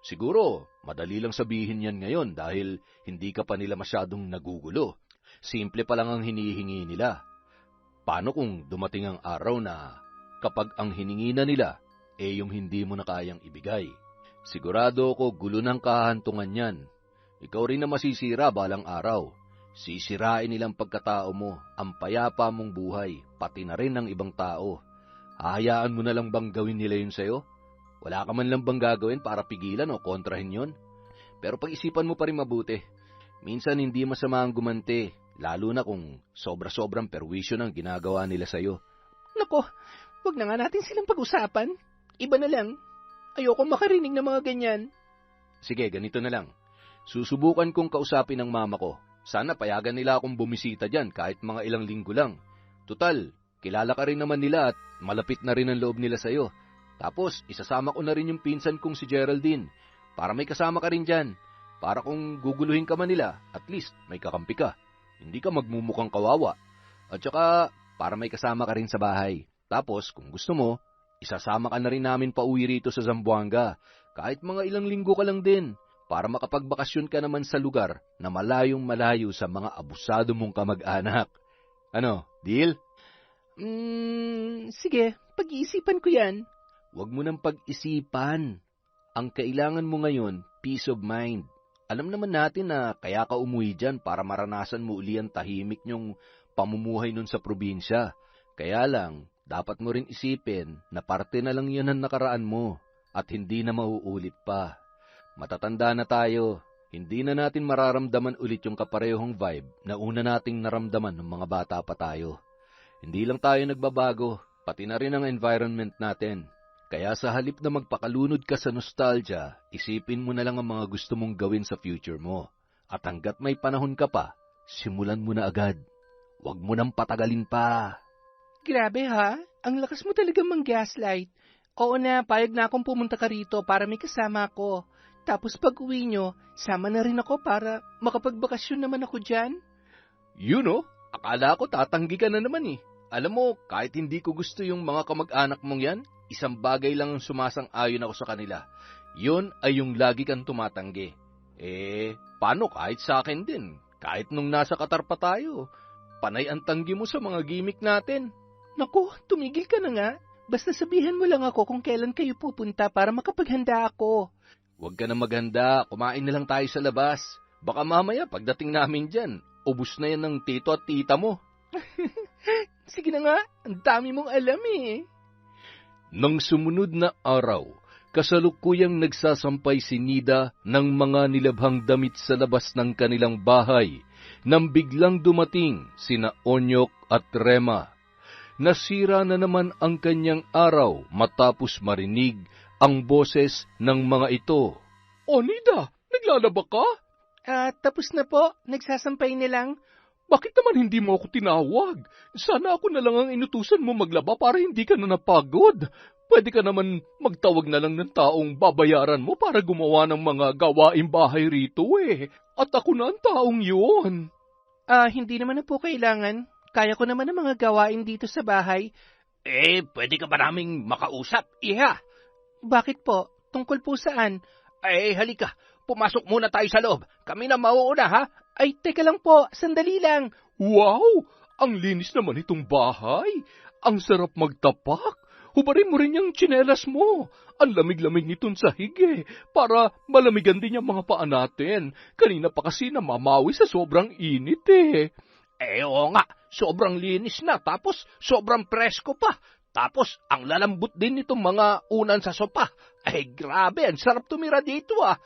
Siguro, madali lang sabihin yan ngayon dahil hindi ka pa nila masyadong nagugulo. Simple pa lang ang hinihingi nila. Paano kung dumating ang araw na kapag ang hiningi na nila, yung hindi mo na kayang ibigay? Sigurado ko gulo ng kahantungan yan. Ikaw rin na masisira balang araw. Sisirain nilang pagkatao mo, ang payapa mong buhay, pati na rin ng ibang tao. Hahayaan mo na lang bang gawin nila yun sa'yo? Wala ka man lang bang gagawin para pigilan o kontrahin yun? Pero pag-isipan mo pa rin mabuti. Minsan hindi masama ang gumanti, lalo na kung sobra-sobrang perwisyo ng ginagawa nila sa'yo. Nako, wag na nga natin silang pag-usapan. Iba na lang. Ayoko makarinig ng mga ganyan. Sige, ganito na lang. Susubukan kong kausapin ng mama ko. Sana payagan nila akong bumisita dyan kahit mga ilang linggo lang. Tutal, kilala ka rin naman nila at malapit na rin ang loob nila sa'yo. Tapos, isasama ko na rin yung pinsan kong si Geraldine para may kasama ka rin dyan. Para kung guguluhin ka man nila, at least may kakampi ka. Hindi ka magmumukhang kawawa. At saka, para may kasama ka rin sa bahay. Tapos, kung gusto mo, isasama ka na rin namin pauwi rito sa Zamboanga. Kahit mga ilang linggo ka lang din. Para makapagbakasyon ka naman sa lugar na malayong malayo sa mga abusado mong kamag-anak. Ano, deal? Sige, pag-iisipan ko yan. Huwag mo nang pag-isipan. Ang kailangan mo ngayon, peace of mind. Alam naman natin na kaya ka umuwi dyan para maranasan mo uli ang tahimik niyong pamumuhay nun sa probinsya. Kaya lang, dapat mo rin isipin na parte na lang yan ang nakaraan mo at hindi na mauulit pa. Matatanda na tayo, hindi na natin mararamdaman ulit yung kaparehong vibe na una nating naramdaman ng mga bata pa tayo. Hindi lang tayo nagbabago, pati na rin ang environment natin. Kaya sa halip na magpakalunod ka sa nostalgia, isipin mo na lang ang mga gusto mong gawin sa future mo. At hanggat may panahon ka pa, simulan mo na agad. Huwag mo nang patagalin pa. Grabe ha, ang lakas mo talaga mang-gaslight. Oo na, payag na akong pumunta ka rito para may kasama ako. Tapos pag uwi nyo, sama na rin ako para makapagbakasyon naman ako dyan. You know, akala ko tatanggi ka na naman eh. Alam mo, kahit hindi ko gusto yung mga kamag-anak mong yan, isang bagay lang ang sumasang-ayon ako sa kanila. Yun ay yung lagi kang tumatanggi. Paano kahit sa akin din? Kahit nung nasa Qatar pa tayo, panay ang tanggi mo sa mga gimmick natin. Naku, tumigil ka na nga. Basta sabihan mo lang ako kung kailan kayo pupunta para makapaghanda ako. Huwag ka na maghanda, kumain na lang tayo sa labas. Baka mamaya pagdating namin dyan, ubus na yan ng tito at tita mo. Sige na nga, ang dami mong alam eh. Nang sumunod na araw, kasalukuyang nagsasampay si Nida ng mga nilabhang damit sa labas ng kanilang bahay nang biglang dumating sina Onyok at Rema. Nasira na naman ang kanyang araw matapos marinig ang boses ng mga ito. O Nida, naglalaba ka? Tapos na po, nagsasampay na lang. Bakit naman hindi mo ako tinawag? Sana ako na lang ang inutusan mo maglaba para hindi ka na napagod. Pwede ka naman magtawag na lang ng taong babayaran mo para gumawa ng mga gawaing bahay rito eh. At ako na ang taong yun. Hindi naman na po kailangan. Kaya ko naman ang mga gawain dito sa bahay. Pwede ka ba naming makausap, iha? Bakit po? Tungkol po saan? Halika. Pumasok muna tayo sa loob. Kami na mauuna, ha? Ay, teka lang po. Sandali lang. Wow! Ang linis naman itong bahay. Ang sarap magtapak. Hubarin mo rin yung tsinelas mo. Ang lamig-lamig nitong sahig eh. Para malamigan din yung mga paa natin. Kanina pa kasi namamawi sa sobrang init eh. Oo nga. Sobrang linis na. Tapos sobrang presko pa. Tapos ang lalambot din nitong mga unan sa sopa. Grabe. Ang sarap tumira dito ah.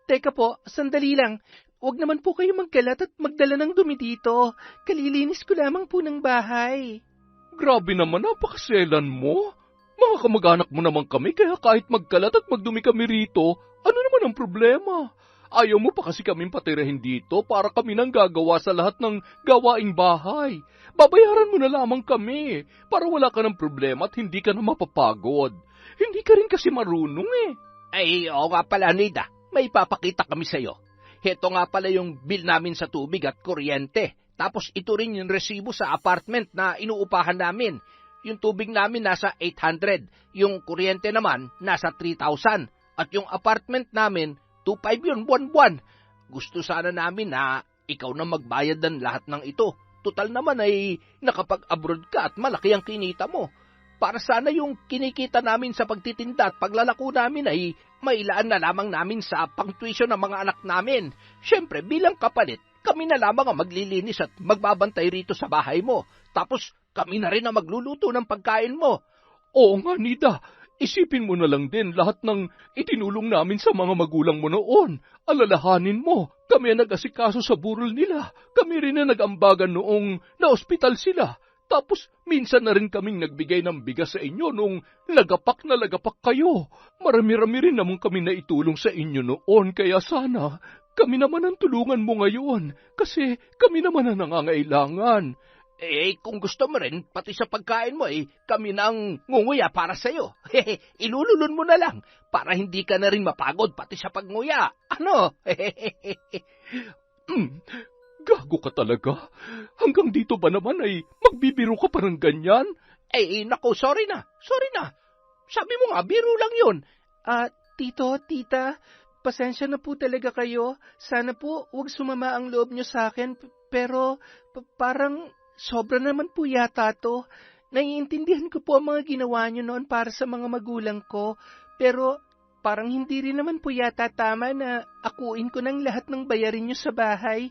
Teka po. Sandali lang. Huwag naman po kayo magkalat at magdala ng dumi dito. Kalilinis ko lamang po ng bahay. Grabe naman, napakaselan mo. Mga kamag-anak mo naman kami, kaya kahit magkalat at magdumi kami rito, ano naman ang problema? Ayaw mo pa kasi kaming patirahin dito para kami nang gagawa sa lahat ng gawaing bahay. Babayaran mo na lamang kami para wala ka ng problema at hindi ka na mapapagod. Hindi ka rin kasi marunong eh. Ay, oo nga pala, Nida. May ipapakita kami sa'yo. Heto nga pala yung bill namin sa tubig at kuryente. Tapos ito rin yung resibo sa apartment na inuupahan namin. Yung tubig namin nasa 800, yung kuryente naman nasa 3,000. At yung apartment namin, 2,500 yun buwan-buwan. Gusto sana namin na ikaw na magbayad ng lahat ng ito. Total naman ay nakapag-abroad ka at malaki ang kinita mo. Para sana yung kinikita namin sa pagtitinda at paglalako namin ay mailaan na lamang namin sa pang-tuition ng mga anak namin. Siyempre, bilang kapalit, kami na lamang ang maglilinis at magbabantay rito sa bahay mo. Tapos, kami na rin ang magluluto ng pagkain mo. Oo nga, Nida. Isipin mo na lang din lahat ng itinulong namin sa mga magulang mo noon. Alalahanin mo, kami ang nag-asikaso sa burol nila. Kami rin ang nag-ambagan noong na-ospital sila. Tapos minsan na rin kaming nagbigay ng bigas sa inyo nung lagapak na lagapak kayo. Marami-rami rin naman kami na itulong sa inyo noon, kaya sana kami naman ang tulungan mo ngayon kasi kami naman ang nangangailangan. Kung gusto mo rin, pati sa pagkain mo, kami nang ngunguya para sa'yo. Ilululun mo na lang para hindi ka na rin mapagod pati sa pagnguya. Ano? Gago ka talaga. Hanggang dito ba naman ay magbibiro ka pa ng ganyan? Naku, sorry na. Sabi mo nga, biro lang yun. Tito, tita, pasensya na po talaga kayo. Sana po huwag sumama ang loob nyo sa akin, pero parang sobra naman po yata to. Naiintindihan ko po ang mga ginawa nyo noon para sa mga magulang ko, pero parang hindi rin naman po yata tama na akuin ko ng lahat ng bayarin nyo sa bahay.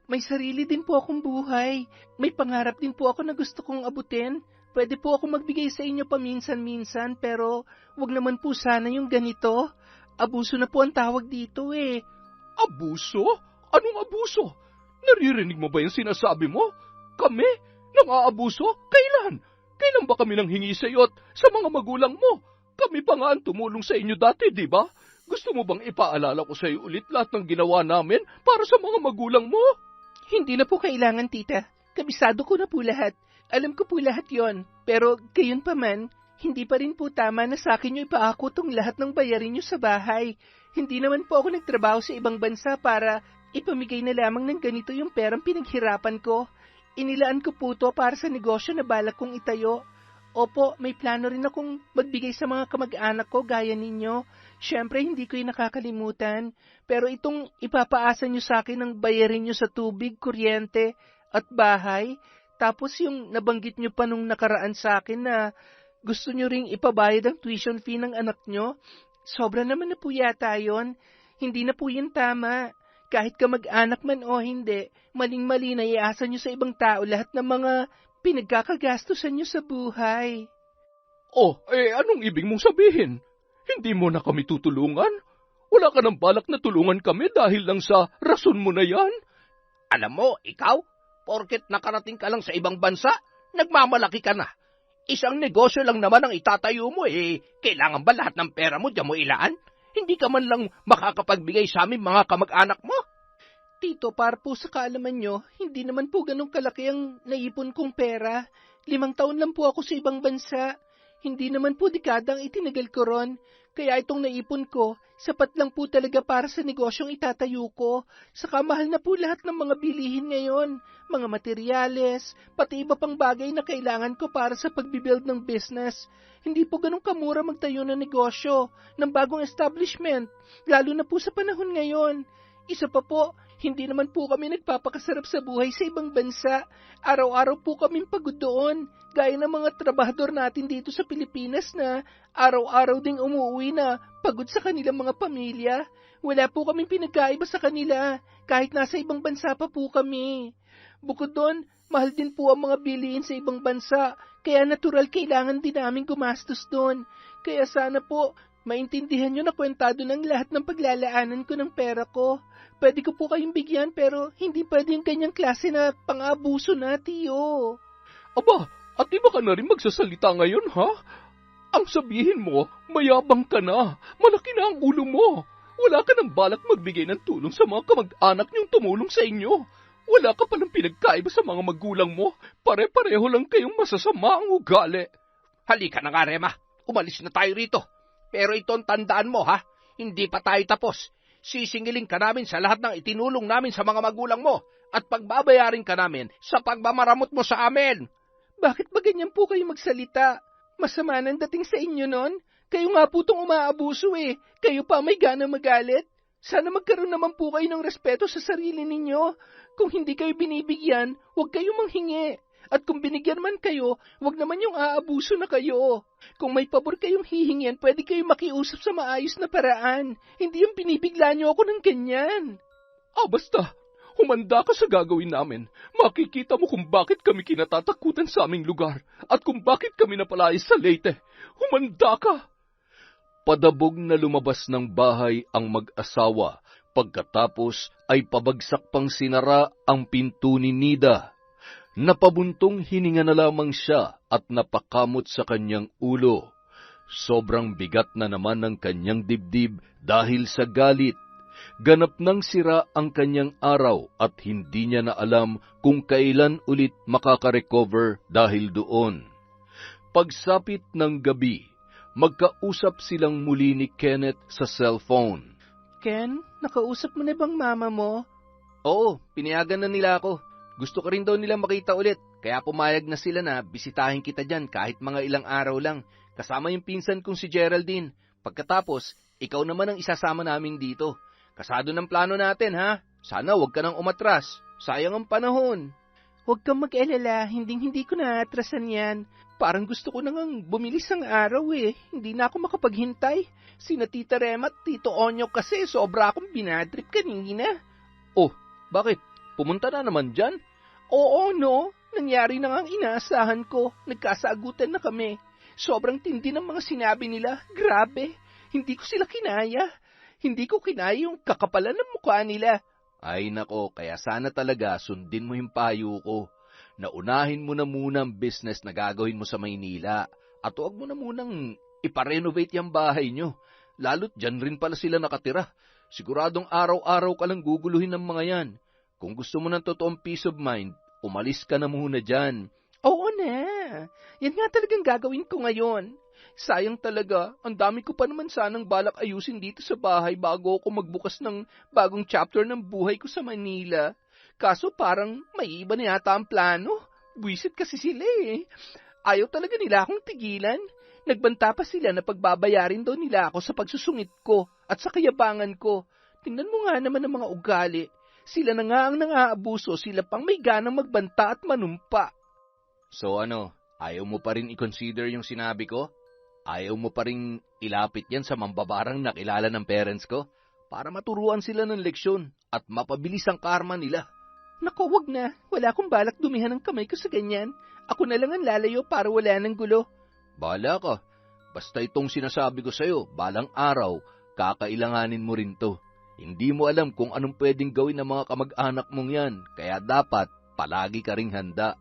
May sarili din po akong buhay. May pangarap din po ako na gusto kong abutin. Pwede po ako magbigay sa inyo paminsan-minsan, pero wag naman po sana yung ganito. Abuso na po ang tawag dito eh. Abuso? Anong abuso? Naririnig mo ba yung sinasabi mo? Kami? Nang-aabuso? Kailan? Kailan ba kami nang hingi sa iyo at sa mga magulang mo? Kami pa nga ang tumulong sa inyo dati, di ba? Gusto mo bang ipaalala ko sa iyo ulit lahat ng ginawa namin para sa mga magulang mo? Hindi na po kailangan, tita. Kabisado ko na po lahat. Alam ko po lahat yon. Pero gayon pa man, hindi pa rin po tama na sa akin nyo ipaako tong lahat ng bayarin nyo sa bahay. Hindi naman po ako nagtrabaho sa ibang bansa para ipamigay na lamang ng ganito yung perang pinaghirapan ko. Inilaan ko po to para sa negosyo na balak kong itayo. Opo, may plano rin akong magbigay sa mga kamag-anak ko gaya ninyo. Siyempre, hindi ko yung nakakalimutan. Pero itong ipapaasa nyo sa akin ng bayarin nyo sa tubig, kuryente, at bahay, tapos yung nabanggit nyo pa nung nakaraan sa akin na gusto nyo ring ipabayad ang tuition fee ng anak nyo, sobra naman na po yata yun. Hindi na po yun tama. Kahit kamag-anak man o hindi, maling-mali na iasa nyo sa ibang tao lahat ng mga pinagkakagastusan nyo sa buhay. Anong ibig mong sabihin? Hindi mo na kami tutulungan? Wala ka ng balak na tulungan kami dahil lang sa rason mo na yan? Alam mo, ikaw, porket nakarating ka lang sa ibang bansa, nagmamalaki ka na. Isang negosyo lang naman ang itatayo mo kailangan ba lahat ng pera mo diyan mo ilaan? Hindi ka man lang makakapagbigay sa amin mga kamag-anak mo? Tito, para po sa kaalaman nyo, hindi naman po ganun kalaki ang naipon kong pera. 5 taon lang po ako sa ibang bansa. Hindi naman po dekadang itinagal ko ron. Kaya itong naipon ko, sapat lang po talaga para sa negosyong itatayo ko. Saka mahal na po lahat ng mga bilihin ngayon. Mga materyales, pati iba pang bagay na kailangan ko para sa pagbibuild ng business. Hindi po ganun kamura magtayo ng negosyo, ng bagong establishment, lalo na po sa panahon ngayon. Isa pa po, hindi naman po kami nagpapakasarap sa buhay sa ibang bansa. Araw-araw po kaming pagod doon, gaya ng mga trabahador natin dito sa Pilipinas na araw-araw ding umuwi na pagod sa kanilang mga pamilya. Wala po kaming pinagkaiba sa kanila, kahit nasa ibang bansa pa po kami. Bukod doon, mahal din po ang mga bilihin sa ibang bansa, kaya natural kailangan din namin gumastos doon. Kaya sana po, maintindihan nyo na kwentado ng lahat ng paglalaanan ko ng pera ko. Pwede ko po kayong bigyan pero hindi pwede yung kanyang klase na pang-abuso na, tiyo. Aba, at di ba ka na rin magsasalita ngayon, ha? Ang sabihin mo, mayabang ka na. Malaki na ang ulo mo. Wala ka ng balak magbigay ng tulong sa mga kamag-anak niyong tumulong sa inyo. Wala ka palang pinagkaiba sa mga magulang mo. Pare-pareho lang kayong masasama ang ugali. Halika na nga, Rema. Umalis na tayo rito. Pero ito ang tandaan mo, ha? Hindi pa tayo tapos. Sisingilin ka namin sa lahat ng itinulong namin sa mga magulang mo at pagbabayarin ka namin sa pagmamaramot mo sa amin. Bakit ba ganyan po kayo magsalita? Masama nang dating sa inyo nun. Kayo nga po itong umaabuso eh. Kayo pa may gana magalit. Sana magkaroon naman po kayo ng respeto sa sarili ninyo. Kung hindi kayo binibigyan, huwag kayo manghingi. At kung binigyan man kayo, huwag naman yung aabuso na kayo. Kung may pabor kayong hihingin, pwede kayo makiusap sa maayos na paraan. Hindi yung binibigla niyo ako ng ganyan. Basta, humanda ka sa gagawin namin. Makikita mo kung bakit kami kinatatakutan sa aming lugar at kung bakit kami napalayas sa Leyte. Humanda ka! Padabog na lumabas ng bahay ang mag-asawa, pagkatapos ay pabagsak pang sinara ang pinto ni Nida. Napabuntong hininga na lamang siya at napakamot sa kanyang ulo. Sobrang bigat na naman ng kanyang dibdib dahil sa galit. Ganap nang sira ang kanyang araw at hindi niya na alam kung kailan ulit makaka-recover dahil doon. Pagsapit ng gabi, magkausap silang muli ni Kenneth sa cellphone. Ken, nakausap mo na bang mama mo? Oo, pinayagan na nila ako. Gusto ko rin daw nila makita ulit, kaya pumayag na sila na bisitahin kita dyan kahit mga ilang araw lang, kasama yung pinsan kong si Geraldine. Pagkatapos, ikaw naman ang isasama namin dito. Kasado ng plano natin, ha? Sana huwag ka nang umatras. Sayang ang panahon. Huwag kang mag-alala, hindi ko naatrasan yan. Parang gusto ko nang bumilis ang araw eh. Hindi na ako makapaghintay. Sina Tita Rema at Tito Onyo kasi sobra akong binadrip kanina. Oh, bakit? Pumunta na naman dyan? Oo, no. Nangyari na nga ang inaasahan ko. Nagkasagutan na kami. Sobrang tindi ng mga sinabi nila. Grabe. Hindi ko sila kinaya. Hindi ko kinaya yung kakapalan ng mukha nila. Ay nako, kaya sana talaga sundin mo yung payo ko. Naunahin mo na muna ang business na gagawin mo sa Maynila. At huwag mo na munang iparenovate yung bahay nyo. Lalo't dyan rin pala sila nakatira. Siguradong araw-araw ka lang guguluhin ng mga yan. Kung gusto mo ng totoong peace of mind, umalis ka na muna dyan. Oo na. Yan nga talagang gagawin ko ngayon. Sayang talaga, ang dami ko pa naman sanang balak ayusin dito sa bahay bago ako magbukas ng bagong chapter ng buhay ko sa Manila. Kaso parang may iba na yata ang plano. Buwisit kasi sila eh. Ayaw talaga nila akong tigilan. Nagbanta pa sila na pagbabayarin daw nila ako sa pagsusungit ko at sa kayabangan ko. Tingnan mo nga naman ang mga ugali. Sila na nga ang nang-aabuso, sila pang may ganang magbanta at manumpa. So ano, ayaw mo pa rin i-consider yung sinabi ko? Ayaw mo pa rin ilapit yan sa mambabarang nakilala ng parents ko? Para maturuan sila ng leksyon at mapabilis ang karma nila. Naku, wag na. Wala akong balak dumihan ng kamay ko sa ganyan. Ako na lang ang lalayo para wala ng gulo. Bahala ka. Basta itong sinasabi ko sa'yo, balang araw, kakailanganin mo rin to. Hindi mo alam kung anong pwedeng gawin ng mga kamag-anak mong yan, kaya dapat palagi ka ring handa.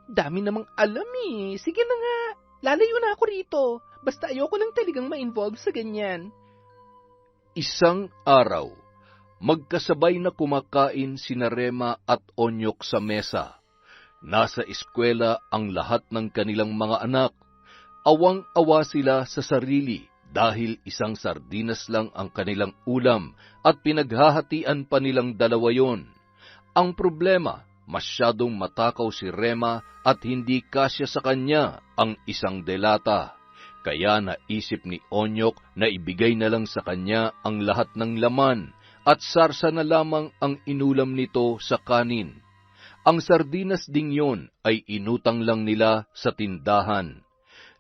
Dami namang alam eh. Sige na nga, lalayo na ako rito. Basta ayoko lang talagang ma-involve sa ganyan. Isang araw, magkasabay na kumakain sina Rema at Onyok sa mesa. Nasa eskwela ang lahat ng kanilang mga anak. Awang-awa sila sa sarili dahil isang sardinas lang ang kanilang ulam at pinaghahatian pa nilang dalawa yon. Ang problema, masyadong matakaw si Rema at hindi kasya sa kanya ang isang delata. Kaya naisip ni Onyok na ibigay na lang sa kanya ang lahat ng laman at sarsa na lamang ang inulam nito sa kanin. Ang sardinas ding yon ay inutang lang nila sa tindahan.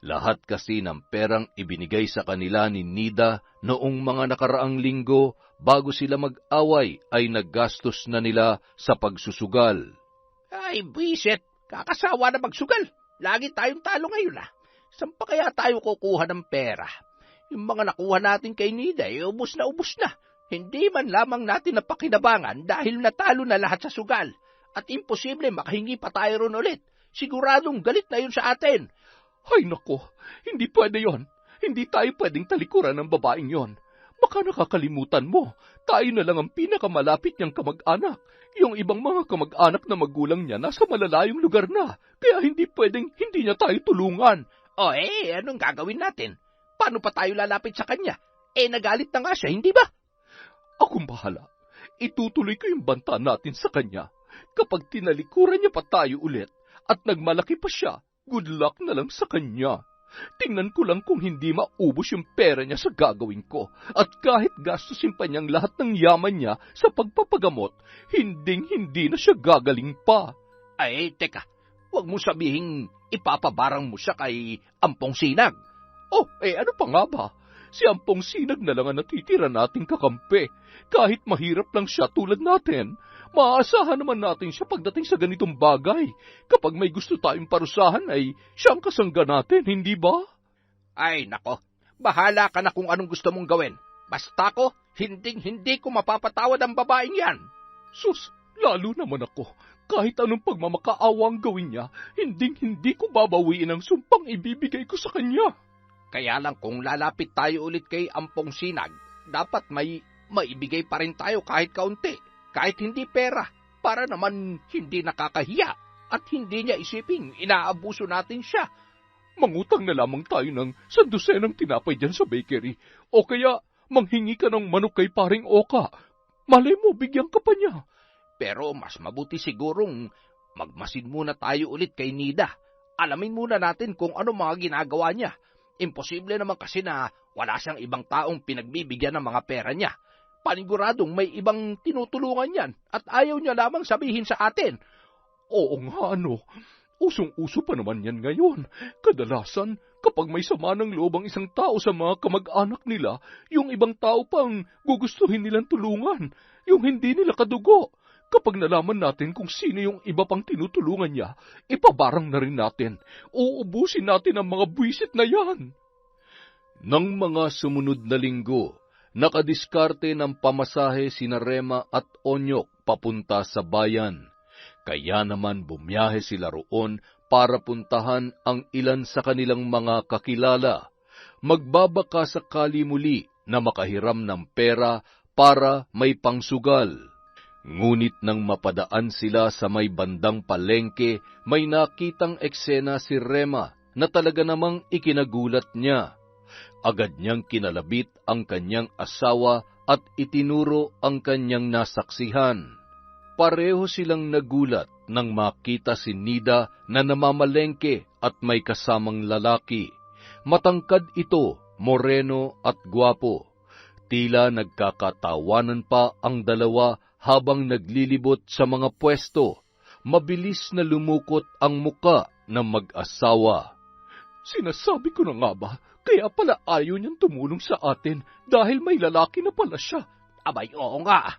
Lahat kasi ng perang ibinigay sa kanila ni Nida noong mga nakaraang linggo bago sila mag-away ay naggastos na nila sa pagsusugal. Ay, bisit. Kakasawa na magsugal. Lagi tayong talo ngayon Saan pa kaya tayo kukuha ng pera? Yung mga nakuha natin kay Nida, ubos na. Hindi man lamang natin napakinabangan dahil natalo na lahat sa sugal. At imposible makahingi pa tayo ron ulit. Siguradong galit na yun sa atin. Ay nako, hindi pwede yon. Hindi tayo pwedeng talikuran ng babaeng yon. Baka nakakalimutan mo, tayo na lang ang pinakamalapit niyang kamag-anak. Yung ibang mga kamag-anak na magulang niya nasa malalayong lugar na, kaya hindi pwedeng hindi niya tayo tulungan. Anong gagawin natin? Paano pa tayo lalapit sa kanya? Nagalit na nga siya, hindi ba? Akong bahala. Itutuloy ko yung banta natin sa kanya. Kapag tinalikuran niya pa tayo ulit at nagmalaki pa siya, good luck na lang sa kanya. Tingnan ko lang kung hindi maubos yung pera niya sa gagawin ko. At kahit gastusin pa niyang lahat ng yaman niya sa pagpapagamot, hindi na siya gagaling pa. Teka, huwag mo sabihing ipapabarang mo siya kay Ampong Sinag. Ano pa nga ba? Si Ampong Sinag na lang ang natitira nating kakampi. Kahit mahirap lang siya tulad natin, maaasahan naman natin siya pagdating sa ganitong bagay. Kapag may gusto tayong parusahan ay siyang kasangga natin, hindi ba? Ay, nako. Bahala ka na kung anong gusto mong gawin. Basta ko, hindi ko mapapatawad ang babaeng yan. Sus, lalo naman ako. Kahit anong pagmamakaawa ang gawin niya, hindi ko babawiin ang sumpang ibibigay ko sa kanya. Kaya lang kung lalapit tayo ulit kay Ampong Sinag, dapat may maibigay pa rin tayo kahit kaunti, kahit hindi pera, para naman hindi nakakahiya at hindi niya isiping inaabuso natin siya. Mangutang na lamang tayo ng 100 tinapay dyan sa bakery, o kaya manghingi ka ng manok kay paring Oka. Malay mo, bigyan ka pa niya. Pero mas mabuti sigurong magmasid muna tayo ulit kay Nida. Alamin muna natin kung ano mga ginagawa niya. Imposible naman kasi na wala siyang ibang taong pinagbibigyan ng mga pera niya. Paniguradong may ibang tinutulungan yan at ayaw niya lamang sabihin sa atin. Oo nga, usong-uso pa naman yan ngayon. Kadalasan, kapag may sama ng loob ang isang tao sa mga kamag-anak nila, yung ibang tao pang gugustuhin nilang tulungan, yung hindi nila kadugo. Kapag nalaman natin kung sino yung iba pang tinutulungan niya, ipabarang na rin natin. Uubusin natin ang mga buwisit na yan. Nang mga sumunod na linggo, nakadiskarte ng pamasahe sina Rema at Onyok papunta sa bayan. Kaya naman bumiyahe sila roon para puntahan ang ilan sa kanilang mga kakilala. Magbabaka sakali muli na makahiram ng pera para may pangsugal. Ngunit nang mapadaan sila sa may bandang palengke, may nakitang eksena si Rema na talaga namang ikinagulat niya. Agad niyang kinalabit ang kanyang asawa at itinuro ang kanyang nasaksihan. Pareho silang nagulat nang makita si Nida na namamalengke at may kasamang lalaki. Matangkad ito, moreno at gwapo. Tila nagkakatawanan pa ang dalawa habang naglilibot sa mga pwesto. Mabilis na lumukot ang muka ng mag-asawa. Sinasabi ko na nga ba, kaya pala ayaw niyang tumulong sa atin dahil may lalaki na pala siya. Abay, oo nga.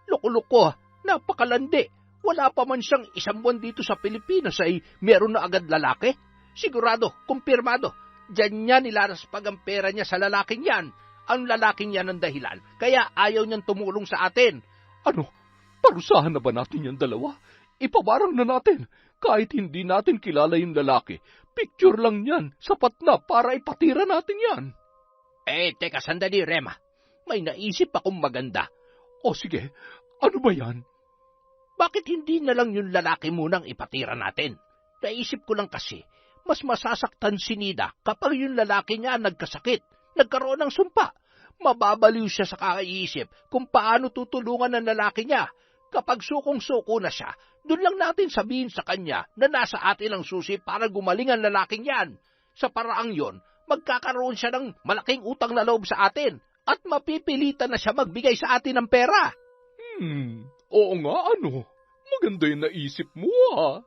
Loko-loko, napakalandi. Wala pa man siyang 1 buwan dito sa Pilipinas ay meron na agad lalaki. Sigurado, kumpirmado. Diyan niya nilaraspag ang pera niya sa lalaking yan. Ang lalaking yan ang dahilan, kaya ayaw niyang tumulong sa atin. Ano? Parusahan na ba natin yung dalawa? Ipabarang na natin. Kahit hindi natin kilala yung lalaki, picture lang yan, sapat na para ipatira natin yan. Teka sandali, Rema. May naisip akong maganda. O sige, ano ba yan? Bakit hindi na lang yung lalaki munang ipatira natin? Naisip ko lang kasi, mas masasaktan si Nida kapag yung lalaki niya nagkasakit, nagkaroon ng sumpa. Mababaliw siya sa kakaisip kung paano tutulungan ng lalaki niya. Kapag sukong-suko na siya, doon lang natin sabihin sa kanya na nasa atin ang susi para gumaling ang lalaking yan. Sa paraang yon, magkakaroon siya ng malaking utang na loob sa atin at mapipilitan na siya magbigay sa atin ng pera. Oo nga, maganda yung naisip mo, ha?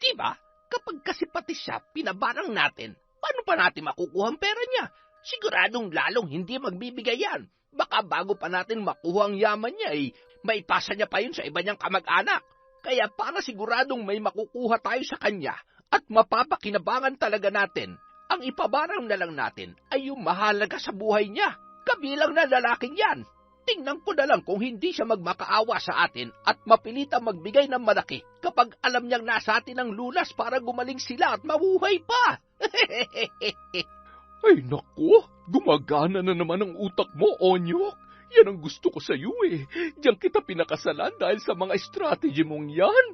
Diba? Kapag kasi pati siya pinabarang natin, paano pa natin makukuha ang pera niya? Siguradong lalong hindi magbibigay yan. Baka bago pa natin makuha ang yaman niya, may pasa niya pa yun sa iba niyang kamag-anak. Kaya para siguradong may makukuha tayo sa kanya at mapapakinabangan talaga natin, ang ipabarang na lang natin ay yung mahalaga sa buhay niya, kabilang na lalaking yan. Tingnan ko na lang kung hindi siya magmakaawa sa atin at mapilita magbigay ng malaki kapag alam niyang nasa atin ang lunas para gumaling sila at mabuhay pa. Ay naku, Gumagana na naman ang utak mo, Onyok. Yan ang gusto ko sa iyo eh. Diyan kita pinakasalan dahil sa mga strategy mong yan.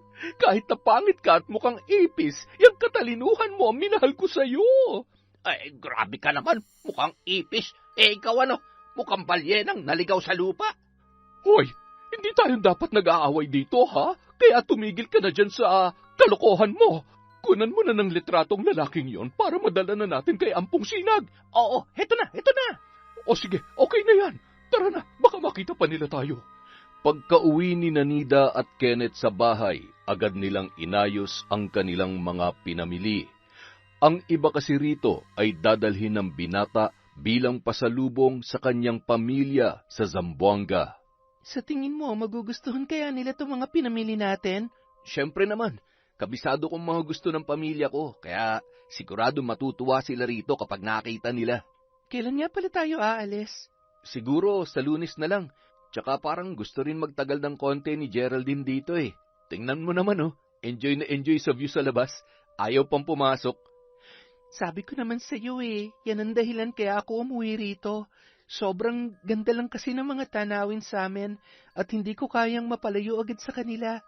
Kahit na pangit ka at mukhang ipis, yung katalinuhan mo ang minahal ko sa iyo. Ay, grabe ka naman. Mukhang ipis. Ikaw ano? Mukhang balyenang naligaw sa lupa. Hoy, hindi tayo dapat nag-aaway dito, ha? Kaya tumigil ka na dyan sa kalokohan mo. Kunan mo na ng litratong lalaking yon para madala na natin kay Ampong Sinag. Oo, heto na. O sige, okay na yan. Tara na, baka makita pa nila tayo. Pagka-uwi ni Nanida at Kenneth sa bahay, agad nilang inayos ang kanilang mga pinamili. Ang iba kasi rito ay dadalhin ng binata bilang pasalubong sa kanyang pamilya sa Zamboanga. Sa tingin mo, magugustuhan kaya nila itong mga pinamili natin? Siyempre naman, kabisado kong mga gusto ng pamilya ko, kaya sigurado matutuwa sila rito kapag nakita nila. Kailan nga pala tayo aalis? Siguro sa Lunes na lang. Tsaka parang gusto rin magtagal ng konti ni Geraldine dito eh. Tingnan mo naman oh, enjoy na enjoy sa view sa labas. Ayaw pang pumasok. Sabi ko naman sa iyo eh, yan ang dahilan kaya ako umuwi rito. Sobrang ganda lang kasi ng mga tanawin sa amin at hindi ko kayang mapalayo agad sa kanila.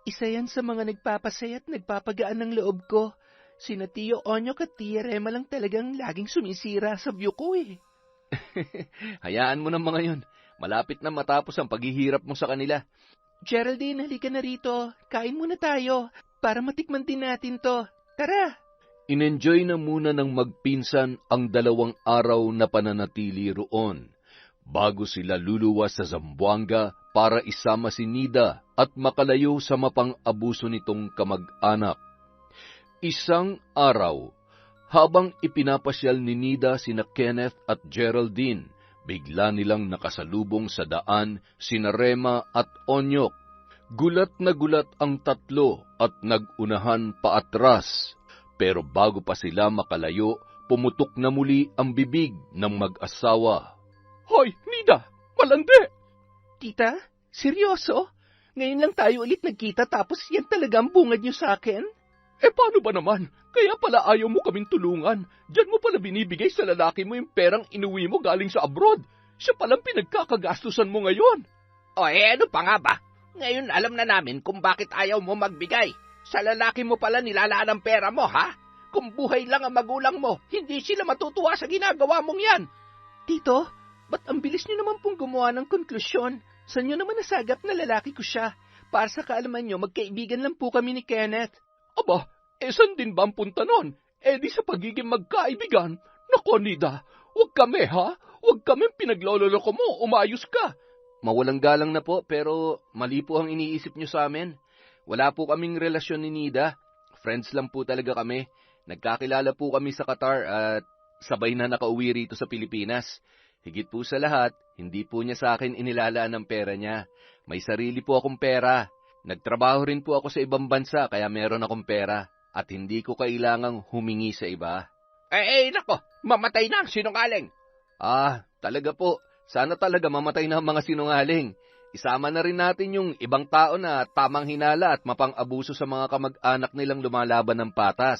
Isa yan sa mga nagpapasaya at nagpapagaan ng loob ko. Sina Tio Onyok at Tia Rema lang talagang laging sumisira sa view ko eh. Hayaan mo ng mga yun. Malapit na matapos ang paghihirap mo sa kanila. Geraldine, halika na rito. Kain muna tayo para matikman din natin to. Tara! Inenjoy na muna ng magpinsan ang 2 araw na pananatili roon, bago sila luluwas sa Zamboanga para isama si Nida at makalayo sa mapang-abuso nitong kamag-anak. Isang araw, habang ipinapasyal ni Nida sina Kenneth at Geraldine, bigla nilang nakasalubong sa daan sina Rema at Onyok. Gulat na gulat ang tatlo at nag-unahan paatras. Pero bago pa sila makalayo, pumutok na muli ang bibig ng mag-asawa. Hoy, Nida! Malandi! Tita, seryoso? Ngayon lang tayo ulit nagkita tapos yan talaga ang bungad niyo sa akin? Paano ba naman? Kaya pala ayaw mo kaming tulungan. Diyan mo pala binibigay sa lalaki mo yung perang inuwi mo galing sa abroad. Siya palang pinagkakagastusan mo ngayon. Ano pa nga ba? Ngayon alam na namin kung bakit ayaw mo magbigay. Sa lalaki mo pala nilalaan ang pera mo, ha? Kung buhay lang ang magulang mo, hindi sila matutuwa sa ginagawa mong yan. Tito, ba't ang bilis niyo naman pong gumawa ng konklusyon? Saan niyo naman nasagap na lalaki ko siya? Para sa kaalaman niyo, magkaibigan lang po kami ni Kenneth. Aba, saan din ba ang punta nun? Di sa pagiging magkaibigan. Nako, Nida, huwag kami, ha? Huwag kami pinaglololoko mo, umayos ka. Mawalang galang na po, pero mali po ang iniisip niyo sa amin. Wala po kaming relasyon ni Nida. Friends lang po talaga kami. Nagkakilala po kami sa Qatar at sabay na nakauwi rito sa Pilipinas. Higit po sa lahat, hindi po niya sa akin inilalaan ng pera niya. May sarili po akong pera. Nagtrabaho rin po ako sa ibang bansa kaya meron akong pera. At hindi ko kailangang humingi sa iba. Nako, mamatay na ang sinungaling. Talaga po. Sana talaga mamatay na ang mga sinungaling. Isama na rin natin yung ibang tao na tamang hinala at mapang-abuso sa mga kamag-anak nilang lumalaban ng patas.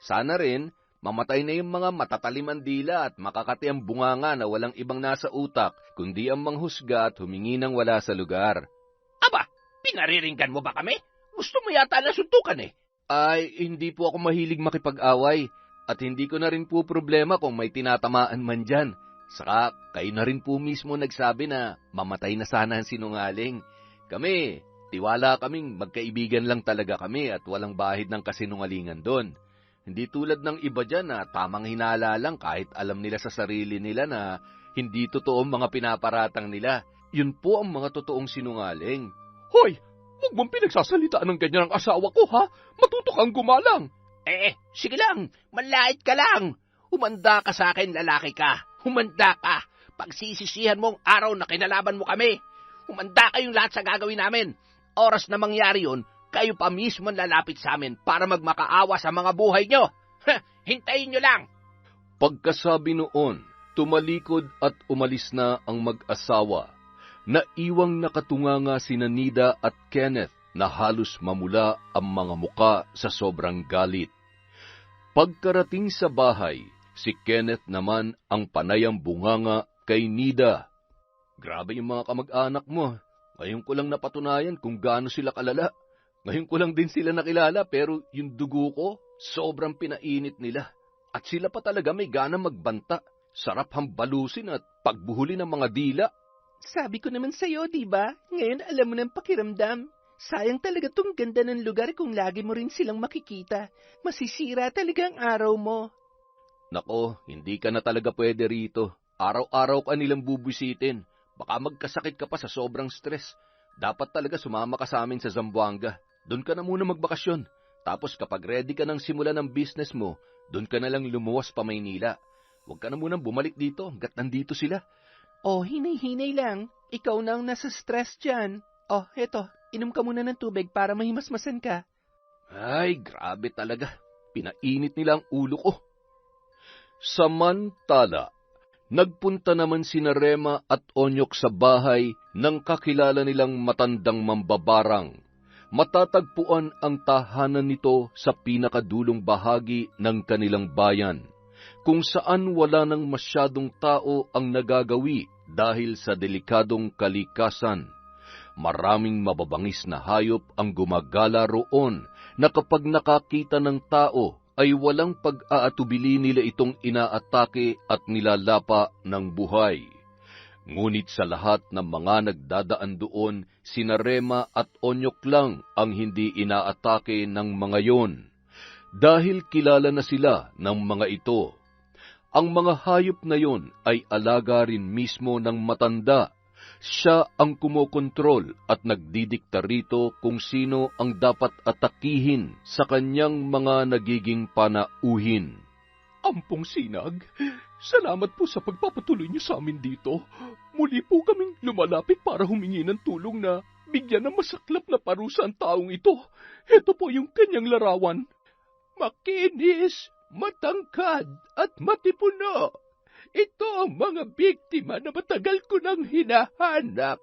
Sana rin, mamatay na yung mga matataliman dila at makakati ang bunganga na walang ibang nasa utak, kundi ang manghusga at humingi ng wala sa lugar. Aba, pinariringgan mo ba kami? Gusto mo yata na suntukan eh. Ay, hindi po ako mahilig makipag-away at hindi ko na rin po problema kung may tinatamaan man dyan. Saka, kayo na rin po mismo nagsabi na mamatay na sana ang sinungaling. Kami, tiwala kaming magkaibigan lang talaga kami at walang bahid ng kasinungalingan doon. Hindi tulad ng iba dyan na tamang hinala lang kahit alam nila sa sarili nila na hindi totoo ang mga pinaparatang nila. Yun po ang mga totoong sinungaling. Hoy, huwag mong pinagsasalitaan ng ganyan ang asawa ko, ha? Matuto kang gumalang. Sige lang, manlait ka lang. Humanda ka sa akin, lalaki ka. Humanda ka. Pagsisisihan mo ang araw na kinalaban mo kami. Humanda kayong lahat sa gagawin namin. Oras na mangyari yun, kayo pa mismo lalapit sa amin para magmakaawa sa mga buhay nyo. Hintayin nyo lang. Pagkasabi noon, tumalikod at umalis na ang mag-asawa. Naiwang nakatunganga sina Nida at Kenneth na halos mamula ang mga muka sa sobrang galit. Pagkarating sa bahay, Si Kenneth naman ang panayang bunganga kay Nida. Grabe yung mga kamag-anak mo. Ngayon ko lang napatunayan kung gaano sila kalala. Ngayon ko lang din sila nakilala pero yung dugo ko, sobrang pinainit nila. At sila pa talaga may gana magbanta. Sarap hambalusin at pagbuhuli ng mga dila. Sabi ko naman sa'yo, di ba? Ngayon alam mo ng pakiramdam. Sayang talaga tong ganda ng lugar kung lagi mo rin silang makikita. Masisira talaga ang araw mo. Nako, hindi ka na talaga pwede rito. Araw-araw ka nilang bubisitin. Baka magkasakit ka pa sa sobrang stress. Dapat talaga sumama ka sa amin sa Zamboanga. Doon ka na muna magbakasyon. Tapos kapag ready ka ng simula ng business mo, doon ka na lang lumuwas pa Maynila. Huwag ka na munang bumalik dito hanggat nandito sila. Oh, hinay-hinay lang. Ikaw na ang nasa stress dyan. Oh, eto, inom ka muna ng tubig para mahimasmasan ka. Ay, grabe talaga. Pinainit nila ang ulo ko. Samantala, nagpunta naman sina Rema at Onyok sa bahay ng kakilala nilang matandang mambabarang. Matatagpuan ang tahanan nito sa pinakadulong bahagi ng kanilang bayan, kung saan wala nang masyadong tao ang nagagawi dahil sa delikadong kalikasan. Maraming mababangis na hayop ang gumagala roon na kapag nakakita ng tao ay walang pag-aatubili nila itong inaatake at nilalapa ng buhay. Ngunit sa lahat ng mga nagdadaan doon, sina Rema at Onyok lang ang hindi inaatake ng mga yon. Dahil kilala na sila ng mga ito. Ang mga hayop na yon ay alaga rin mismo ng matanda. Siya ang kumokontrol at nagdidikta rito kung sino ang dapat atakihin sa kanyang mga nagiging panauhin. Ampong Sinag, salamat po sa pagpapatuloy niyo sa amin dito. Muli po kaming lumalapit para humingi ng tulong na bigyan ng masaklap na parusa ang taong ito. Ito po yung kanyang larawan. Makinis, matangkad at matipuno. Ito ang mga biktima na matagal ko nang hinahanap.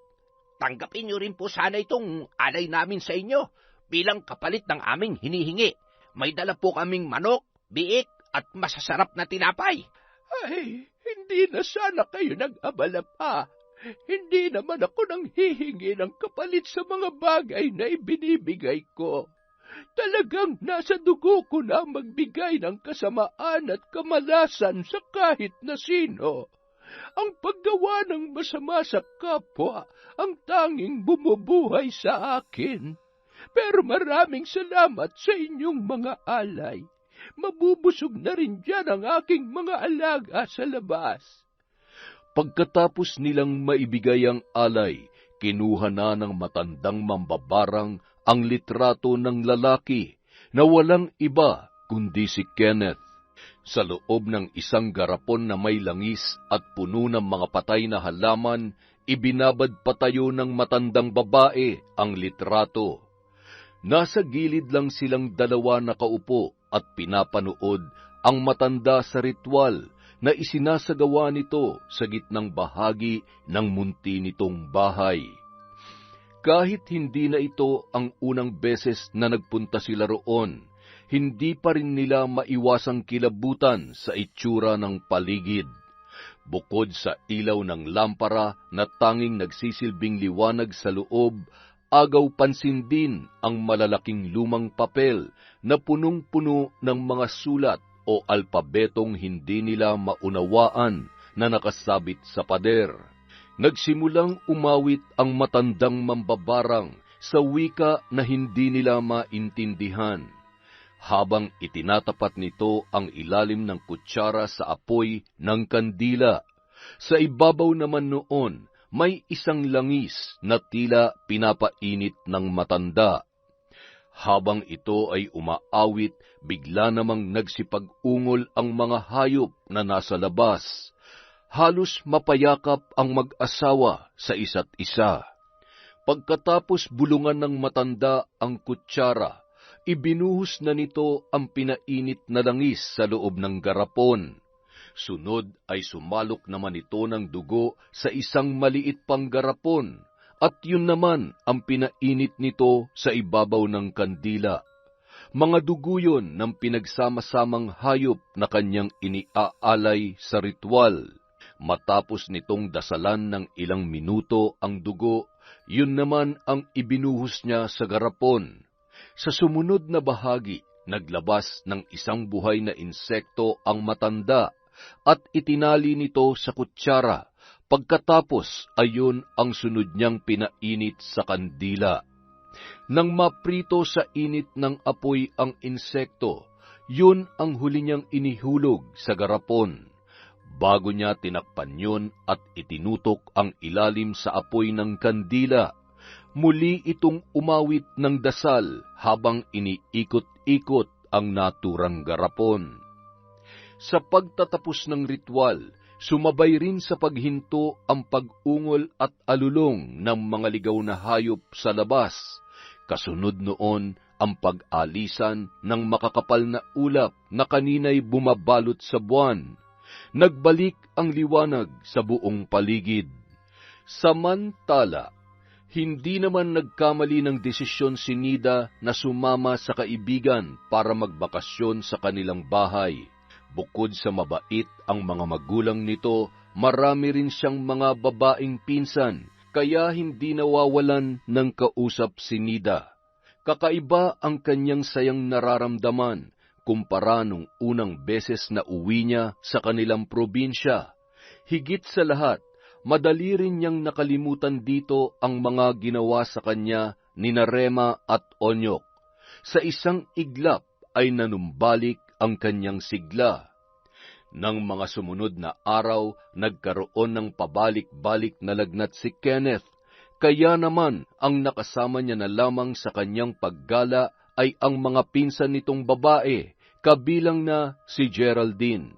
Tanggapin niyo rin po sana itong alay namin sa inyo bilang kapalit ng aming hinihingi. May dala po kaming manok, biik at masasarap na tinapay. Ay, hindi na sana kayo nag-abala pa. Hindi naman ako nang hihingi ng kapalit sa mga bagay na ibinibigay ko. Talagang nasa dugo ko na magbigay ng kasamaan at kamalasan sa kahit na sino. Ang paggawa ng masama sa kapwa ang tanging bumubuhay sa akin. Pero maraming salamat sa inyong mga alay. Mabubusog na rin dyan ang aking mga alaga sa labas. Pagkatapos nilang maibigay ang alay, kinuha na ng matandang mambabarang ang litrato ng lalaki na walang iba kundi si Kenneth. Sa loob ng isang garapon na may langis at puno ng mga patay na halaman, ibinabad patayo ng matandang babae ang litrato. Nasa gilid lang silang dalawa nakaupo at pinapanood ang matanda sa ritual na isinasagawa nito sa gitnang bahagi ng munti nitong bahay. Kahit hindi na ito ang unang beses na nagpunta sila roon, hindi pa rin nila maiwasang kilabutan sa itsura ng paligid. Bukod sa ilaw ng lampara na tanging nagsisilbing liwanag sa loob, agaw pansin din ang malalaking lumang papel na punong-puno ng mga sulat o alpabetong hindi nila maunawaan na nakasabit sa pader. Nagsimulang umawit ang matandang mambabarang sa wika na hindi nila maintindihan. Habang itinatapat nito ang ilalim ng kutsara sa apoy ng kandila, sa ibabaw naman noon may isang langis na tila pinapainit ng matanda. Habang ito ay umaawit, bigla namang nagsipag-ungol ang mga hayop na nasa labas. Halos mapayakap ang mag-asawa sa isa't isa. Pagkatapos bulungan ng matanda ang kutsara, ibinuhos na nito ang pinainit na langis sa loob ng garapon. Sunod ay sumalok naman ito ng dugo sa isang maliit pang garapon, at yun naman ang pinainit nito sa ibabaw ng kandila. Mga dugo yun ng pinagsama-samang hayop na kanyang iniaalay sa ritual. Matapos nitong dasalan ng ilang minuto ang dugo, yun naman ang ibinuhos niya sa garapon. Sa sumunod na bahagi, naglabas ng isang buhay na insekto ang matanda at itinali nito sa kutsara. Pagkatapos, ayon ang sunod niyang pinainit sa kandila. Nang maprito sa init ng apoy ang insekto, yun ang huli niyang inihulog sa garapon. Bago niya tinakpan yun at itinutok ang ilalim sa apoy ng kandila, muli itong umawit ng dasal habang iniikot-ikot ang naturang garapon. Sa pagtatapos ng ritual, sumabay rin sa paghinto ang pag-ungol at alulong ng mga ligaw na hayop sa labas. Kasunod noon ang pag-alisan ng makakapal na ulap na kanina'y bumabalot sa buwan. Nagbalik ang liwanag sa buong paligid. Samantala, hindi naman nagkamali ng desisyon si Nida na sumama sa kaibigan para magbakasyon sa kanilang bahay. Bukod sa mabait ang mga magulang nito, marami rin siyang mga babaeng pinsan, kaya hindi nawawalan ng kausap si Nida. Kakaiba ang kanyang sayang nararamdaman kumpara nung unang beses na uwi niya sa kanilang probinsya. Higit sa lahat, madali rin niyang nakalimutan dito ang mga ginawa sa kanya ni Rema at Onyok. Sa isang iglap ay nanumbalik ang kanyang sigla. Nang mga sumunod na araw, nagkaroon ng pabalik-balik na lagnat si Kenneth, kaya naman ang nakasama niya na lamang sa kanyang paggala ay ang mga pinsan nitong babae, kabilang na si Geraldine.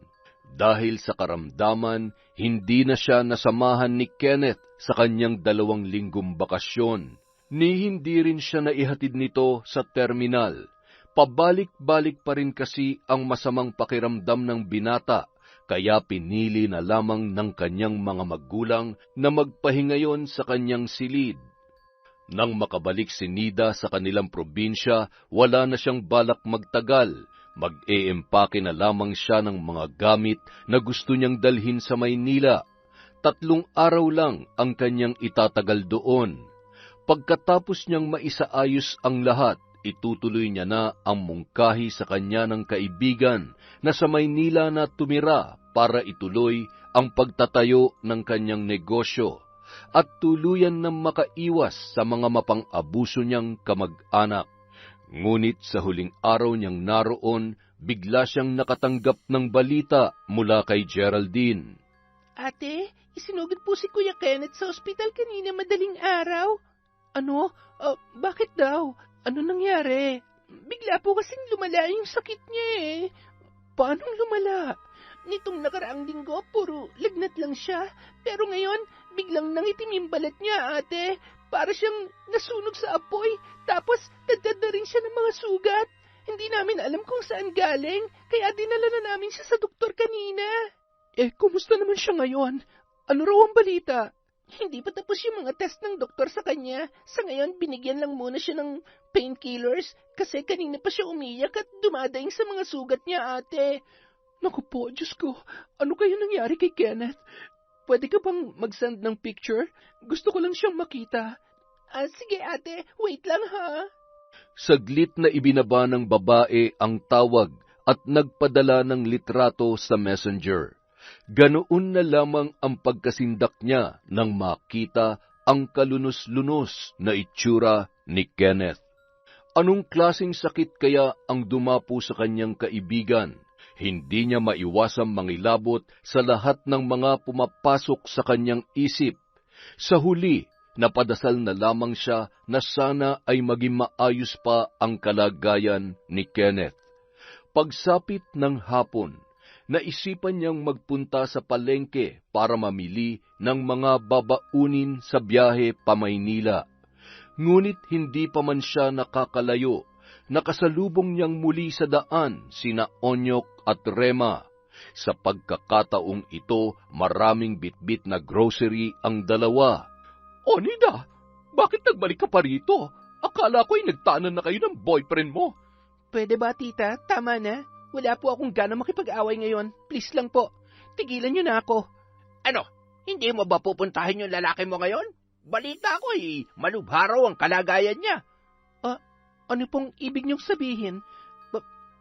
Dahil sa karamdaman, hindi na siya nasamahan ni Kenneth sa kanyang 2 linggong bakasyon, ni hindi rin siya naihatid nito sa terminal. Pabalik-balik pa rin kasi ang masamang pakiramdam ng binata, kaya pinili na lamang ng kanyang mga magulang na magpahingayon sa kanyang silid. Nang makabalik si Nida sa kanilang probinsya, wala na siyang balak magtagal. Mag-eempake na lamang siya ng mga gamit na gusto niyang dalhin sa Maynila. 3 araw lang ang kanyang itatagal doon. Pagkatapos niyang maisaayos ang lahat, itutuloy niya na ang mungkahi sa kanya ng kaibigan na sa Maynila na tumira para ituloy ang pagtatayo ng kanyang negosyo at tuluyan na makaiwas sa mga mapang-abuso niyang kamag-anak. Ngunit sa huling araw niyang naroon, bigla siyang nakatanggap ng balita mula kay Geraldine. Ate, isinugod po si Kuya Kenneth sa ospital kanina madaling araw. Ano? Bakit daw? Ano nangyari? Bigla po kasing lumala yung sakit niya eh. Paano lumala? Nitong nakaraang linggo, puro lagnat lang siya. Pero ngayon, biglang nangitim yung balat niya, ate. Para siyang nasunog sa apoy, tapos dagdag na rin siya ng mga sugat. Hindi namin alam kung saan galing, kaya dinala na namin siya sa doktor kanina. Kumusta naman siya ngayon? Ano raw ang balita? Hindi pa tapos yung mga test ng doktor sa kanya. Sa ngayon, binigyan lang muna siya ng painkillers kasi kanina pa siya umiyak at dumadaing sa mga sugat niya, ate. Naku po, Diyos ko, ano kaya nangyari kay Kenneth? Pwede ka bang mag-send ng picture? Gusto ko lang siyang makita. Sige ate, wait lang ha. Saglit na ibinaba ng babae ang tawag at nagpadala ng litrato sa messenger. Ganoon na lamang ang pagkasindak niya nang makita ang kalunos-lunos na itsura ni Kenneth. Anong klaseng sakit kaya ang dumapo sa kanyang kaibigan? Hindi niya maiwasang mangilabot sa lahat ng mga pumapasok sa kanyang isip. Sa huli, napadasal na lamang siya na sana ay maging maayos pa ang kalagayan ni Kenneth. Pagsapit ng hapon, naisipan niyang magpunta sa palengke para mamili ng mga babaunin sa biyahe pa Maynila. Ngunit hindi pa man siya nakakalayo. Nakasalubong niyang muli sa daan sina Onyok at Rema. Sa pagkakataong ito, maraming bitbit na grocery ang dalawa. O Nida, bakit nagbalik ka pa rito? Akala ko'y nagtanan na kayo ng boyfriend mo. Pwede ba, tita? Tama na. Wala po akong gana makipag-away ngayon. Please lang po. Tigilan niyo na ako. Ano, hindi mo ba pupuntahin yung lalaki mo ngayon? Balita ko malubha raw ang kalagayan niya. Ano pong ibig niyong sabihin?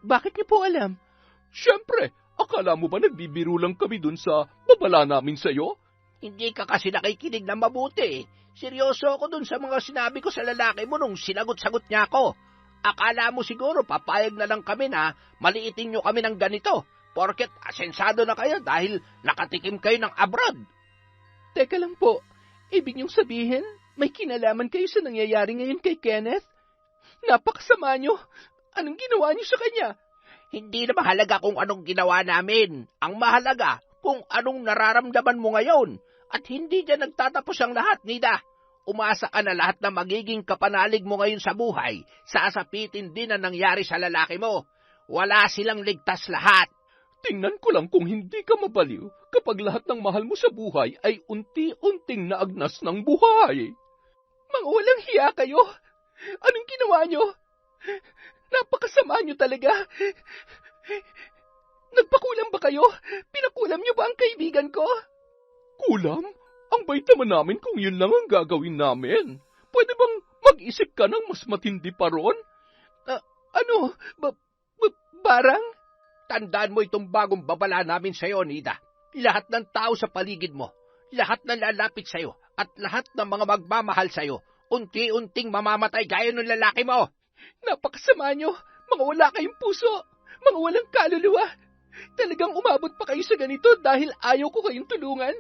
Bakit niyo po alam? Siyempre, akala mo ba nagbibiro lang kami dun sa babala namin sa'yo? Hindi ka kasi nakikinig na mabuti. Seryoso ako dun sa mga sinabi ko sa lalaki mo nung sinagot-sagot niya ako. Akala mo siguro papayag na lang kami na maliitin niyo kami ng ganito, porket asensado na kayo dahil nakatikim kayo ng abroad. Teka lang po, ibig niyong sabihin, may kinalaman kayo sa nangyayari ngayon kay Kenneth? Napakasama niyo. Anong ginawa niyo sa kanya? Hindi na mahalaga kung anong ginawa namin. Ang mahalaga kung anong nararamdaman mo ngayon. At hindi dyan nagtatapos ang lahat, Nida. Umasa ka na lahat na magiging kapanalig mo ngayon sa buhay. Sasapitin din ang nangyari sa lalaki mo. Wala silang ligtas lahat. Tingnan ko lang kung hindi ka mabaliw kapag lahat ng mahal mo sa buhay ay unti-unting naagnas ng buhay. Mga walang hiya kayo. Anong ginawa niyo? Napakasama niyo talaga. Nagpakulam ba kayo? Pinakulam niyo ba ang kaibigan ko? Kulam? Ang bait naman namin kung yun lang ang gagawin namin. Pwede bang mag-isip ka ng mas matindi pa ron? Ano? Barang? Tandaan mo itong bagong babala namin sa'yo, Nida. Lahat ng tao sa paligid mo, lahat ng lalapit sa'yo, at lahat ng mga magmamahal sa'yo, unti-unting mamamatay gaya ng lalaki mo. Napakasama nyo. Mga wala kayong puso. Mga walang kaluluwa. Talagang umabot pa kayo sa ganito dahil ayaw ko kayong tulungan.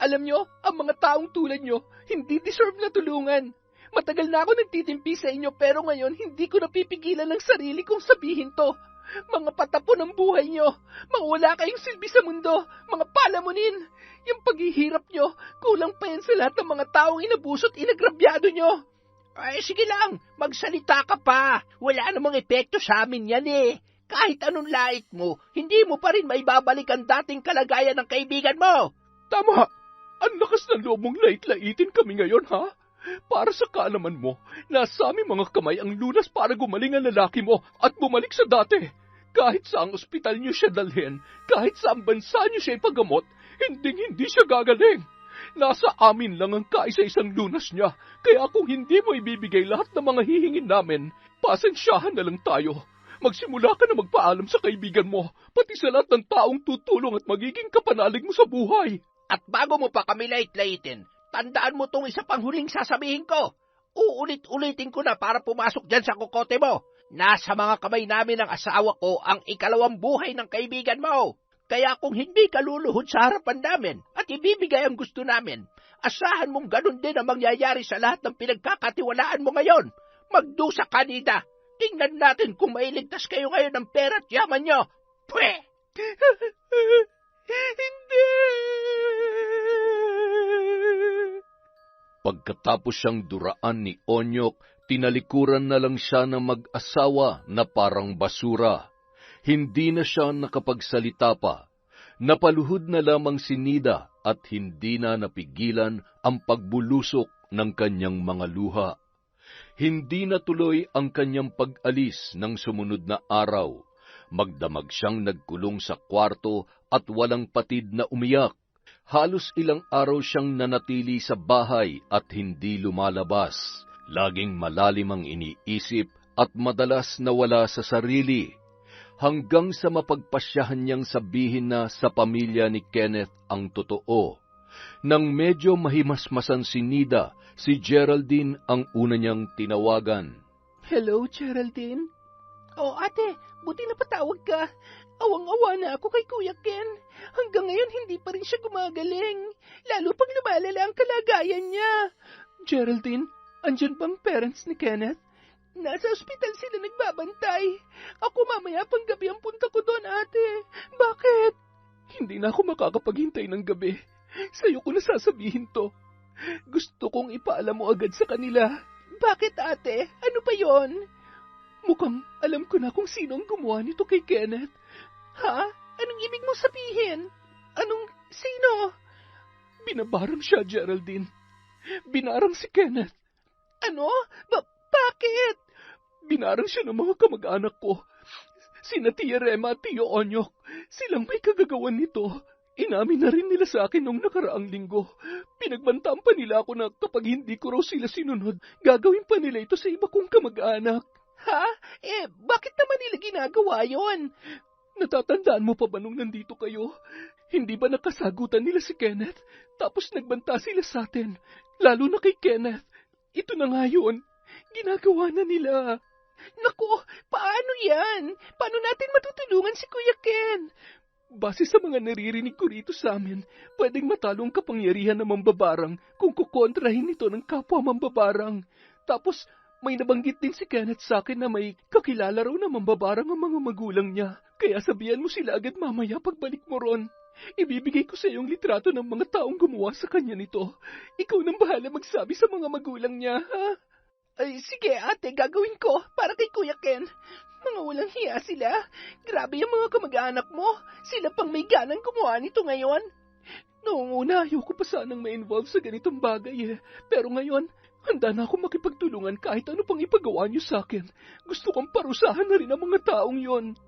Alam nyo, ang mga taong tulad nyo, hindi deserve na tulungan. Matagal na ako nagtitimpi sa inyo pero ngayon hindi ko napipigilan ng sarili kong sabihin to. Mga patapo ng buhay nyo, mga wala kayong silbi sa mundo, mga palamunin. Yung paghihirap nyo, kulang pa yan sa lahat ng mga taong inabuso't inagrabyado nyo. Ay, sige lang, magsalita ka pa. Wala namang epekto sa amin yan eh. Kahit anong lait mo, hindi mo pa rin maibabalik ang dating kalagayan ng kaibigan mo. Tama! Ang lakas ng loob mong lait-laitin kami ngayon, ha? Para sa kaalaman mo, nasa aming mga kamay ang lunas para gumaling ang lalaki mo at bumalik sa dati. Kahit sa ang ospital niyo siya dalhin, kahit sa ang bansa niyo siya ipagamot, hindi siya gagaling. Nasa amin lang ang kaisa-isang lunas niya, kaya kung hindi mo ibibigay lahat ng mga hihingin namin, pasensyahan na lang tayo. Magsimula ka na magpaalam sa kaibigan mo, pati sa lahat ng taong tutulong at magiging kapanalig mo sa buhay. At bago mo pa kami lait-laitin, tandaan mo tong isa pang huling sasabihin ko. Uulit-ulitin ko na para pumasok dyan sa kokote mo. Nasa mga kamay namin ng asawa ko ang ikalawang buhay ng kaibigan mo. Kaya kung hindi ka luluhod sa harapan namin at ibibigay ang gusto namin, asahan mong ganun din ang mangyayari sa lahat ng pinagkakatiwalaan mo ngayon. Magdusa ka, Nida. Tingnan natin kung mailigtas kayo ngayon ng pera at yaman nyo. Pwe! Hindi! Pagkatapos siyang duraan ni Onyok, tinalikuran na lang siya ng mag-asawa na parang basura. Hindi na siya nakapagsalita pa. Napaluhod na lamang si Nida at hindi na napigilan ang pagbulusok ng kanyang mga luha. Hindi natuloy ang kanyang pag-alis ng sumunod na araw. Magdamag siyang nagkulong sa kwarto at walang patid na umiyak. Halos ilang araw siyang nanatili sa bahay at hindi lumalabas. Laging malalim ang iniisip at madalas nawala sa sarili. Hanggang sa mapagpasyahan niyang sabihin na sa pamilya ni Kenneth ang totoo. Nang medyo mahimasmasan si Nida, si Geraldine ang una niyang tinawagan. Hello, Geraldine? Oh, ate, buti napatawag ka. Awang-awa na ako kay Kuya Ken. Hanggang ngayon hindi pa rin siya gumagaling. Lalo pag lumalala ang kalagayan niya. Geraldine, andyan bang parents ni Kenneth? Nasa ospital sila nagbabantay. Ako mamaya pang gabi ang punta ko doon, ate. Bakit? Hindi na ako makakapaghintay ng gabi. Sa'yo ko na sasabihin to. Gusto kong ipaalam mo agad sa kanila. Bakit, ate? Ano pa yon? Mukhang alam ko na kung sino ang gumawa nito kay Kenneth. Ha? Anong ibig mo sabihin? Sino? Binabarang siya, Geraldine. Binarang si Kenneth. Ano? Bakit? Binarang siya ng mga kamag-anak ko. Sina Tia Rema at Tio Onyok, silang may kagagawan nito. Inamin na rin nila sa akin noong nakaraang linggo. Pinagbantaan pa nila ako na kapag hindi ko raw sila sinunod, gagawin pa nila ito sa iba kong kamag-anak. Ha? Bakit naman nila ginagawa yon? Natatandaan mo pa ba nung nandito kayo? Hindi ba nakasagutan nila si Kenneth? Tapos nagbanta sila sa atin, lalo na kay Kenneth. Ito na nga yun. Ginagawa na nila. Naku, paano yan? Paano natin matutulungan si Kuya Ken? Base sa mga naririnig ko rito sa amin, pwedeng matalo ang kapangyarihan ng mambabarang kung kukontrahin ito ng kapwa mambabarang. Tapos, may nabanggit din si Kenneth sa akin na may kakilala raw na mambabarang ang mga magulang niya. Kaya sabihan mo sila agad mamaya pagbalik mo ron. Ibibigay ko sa iyong litrato ng mga taong gumawa sa kanya nito. Ikaw nang bahala magsabi sa mga magulang niya, ha? Ay, sige ate, gagawin ko para kay Kuya Ken. Mga walang hiya sila. Grabe yung mga kamag-anak mo. Sila pang may ganang gumawa nito ngayon. Noong una, ayoko pa sanang ma-involve sa ganitong bagay Pero ngayon, handa na akong makipagtulungan kahit ano pang ipagawa niyo sa akin. Gusto kong parusahan na rin ang mga taong yon.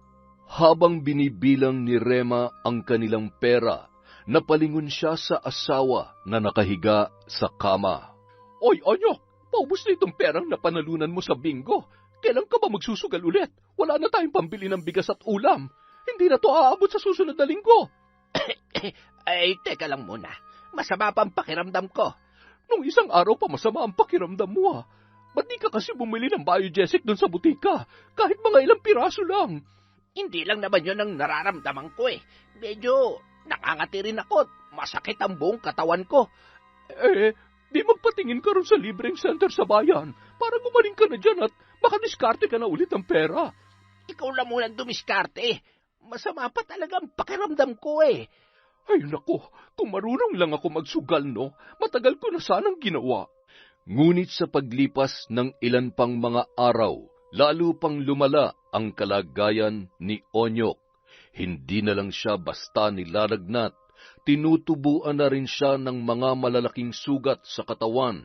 Habang binibilang ni Rema ang kanilang pera, napalingon siya sa asawa na nakahiga sa kama. Oy, Onyok! Paubos na itong perang napanalunan mo sa bingo. Kailan ka ba magsusugal ulit? Wala na tayong pambili ng bigas at ulam. Hindi na to aabot sa susunod na linggo. Ay, teka lang muna. Masama pa ang pakiramdam ko. Nung isang araw pa masama ang pakiramdam mo Ba't di ka kasi bumili ng biogesic doon sa butika? Kahit mga ilang piraso lang. Hindi lang naman yun ang nararamdaman ko Medyo nakangati rin ako. Masakit ang buong katawan ko. Di magpatingin ka ron sa libreng center sa bayan para gumaling ka na dyan at baka diskarte ka na ulit ang pera. Ikaw lang muna dumiskarte. Masama pa talaga ang pakiramdam ko Ay nako, kung marunong lang ako magsugal matagal ko na sanang ginawa. Ngunit sa paglipas ng ilan pang mga araw, lalo pang lumala ang kalagayan ni Onyok. Hindi na lang siya basta nilalagnat, tinutubuan na rin siya ng mga malalaking sugat sa katawan.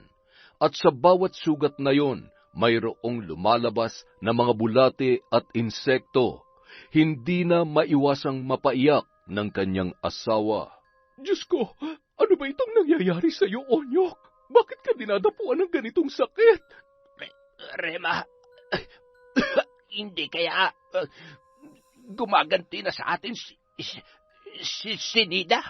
At sa bawat sugat na yon, mayroong lumalabas na mga bulate at insekto. Hindi na maiwasang mapaiyak ng kanyang asawa. Diyos ko, ano ba itong nangyayari sa iyo, Onyok? Bakit ka dinadapuan ng ganitong sakit? Rema, hindi kaya gumaganti na sa atin si Nida?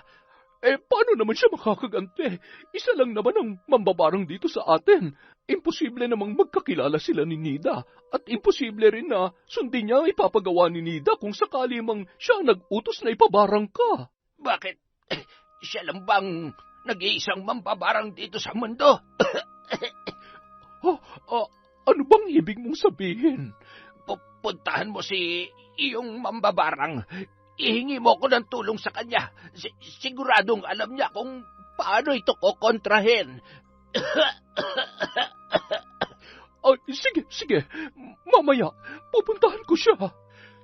Paano naman siya makakaganti? Isa lang naman ang mambabarang dito sa atin. Imposible namang magkakilala sila ni Nida. At imposible rin na sundin niya ang ipapagawa ni Nida kung sakali mang siya nag-utos na ipabarang ka. Bakit? Siya lang bang nag-iisang mambabarang dito sa mundo? Ano bang ibig mong sabihin? Puntahan mo si iyong mambabarang. Ihingi mo ko ng tulong sa kanya. Siguradong alam niya kung paano ito kokontrahin. Sige. Mamaya, pupuntahan ko siya.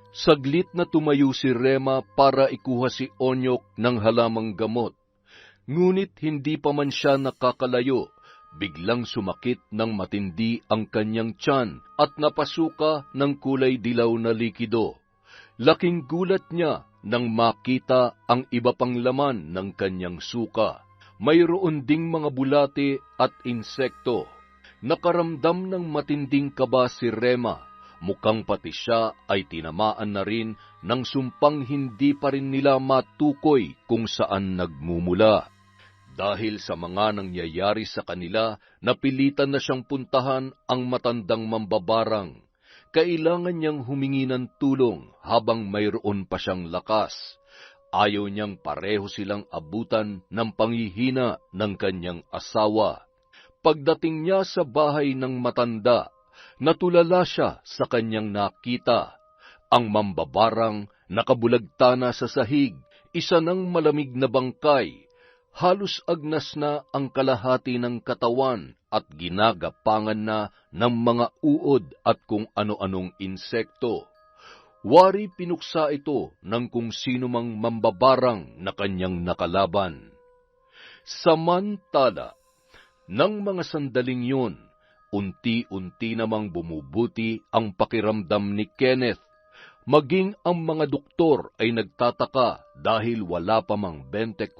Saglit na tumayo si Rema para ikuha si Onyok ng halamang gamot. Ngunit hindi pa man siya nakakalayo, biglang sumakit ng matindi ang kanyang tiyan at napasuka ng kulay dilaw na likido. Laking gulat niya nang makita ang iba pang laman ng kanyang suka. Mayroon ding mga bulate at insekto. Nakaramdam ng matinding kaba si Rema. Mukhang pati siya ay tinamaan na rin ng sumpang hindi pa rin nila matukoy kung saan nagmumula. Dahil sa mga nangyayari sa kanila, napilitan na siyang puntahan ang matandang mambabarang. Kailangan niyang humingi ng tulong habang mayroon pa siyang lakas. Ayaw niyang pareho silang abutan ng panghihina ng kanyang asawa. Pagdating niya sa bahay ng matanda, natulala siya sa kanyang nakita. Ang mambabarang nakabulagta na sa sahig, isa ng malamig na bangkay. Halos agnas na ang kalahati ng katawan at ginagapangan na ng mga uod at kung ano-anong insekto. Wari pinuksa ito ng kung sino mang mambabarang na kanyang nakalaban. Samantala, nang mga sandaling yun, unti-unti namang bumubuti ang pakiramdam ni Kenneth. Maging ang mga doktor ay nagtataka dahil wala pa mang 24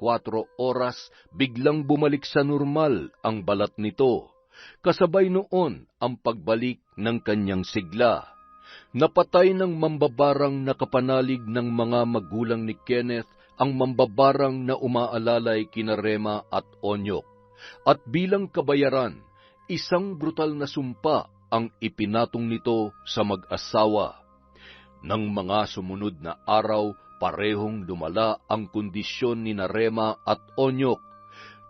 oras biglang bumalik sa normal ang balat nito. Kasabay noon ang pagbalik ng kanyang sigla. Napatay ng mambabarang nakapanalig ng mga magulang ni Kenneth ang mambabarang na umaalalay kina Rema at Onyok. At bilang kabayaran, isang brutal na sumpa ang ipinatong nito sa mag-asawa. Nang mga sumunod na araw, parehong lumala ang kondisyon ni Rema at Onyok.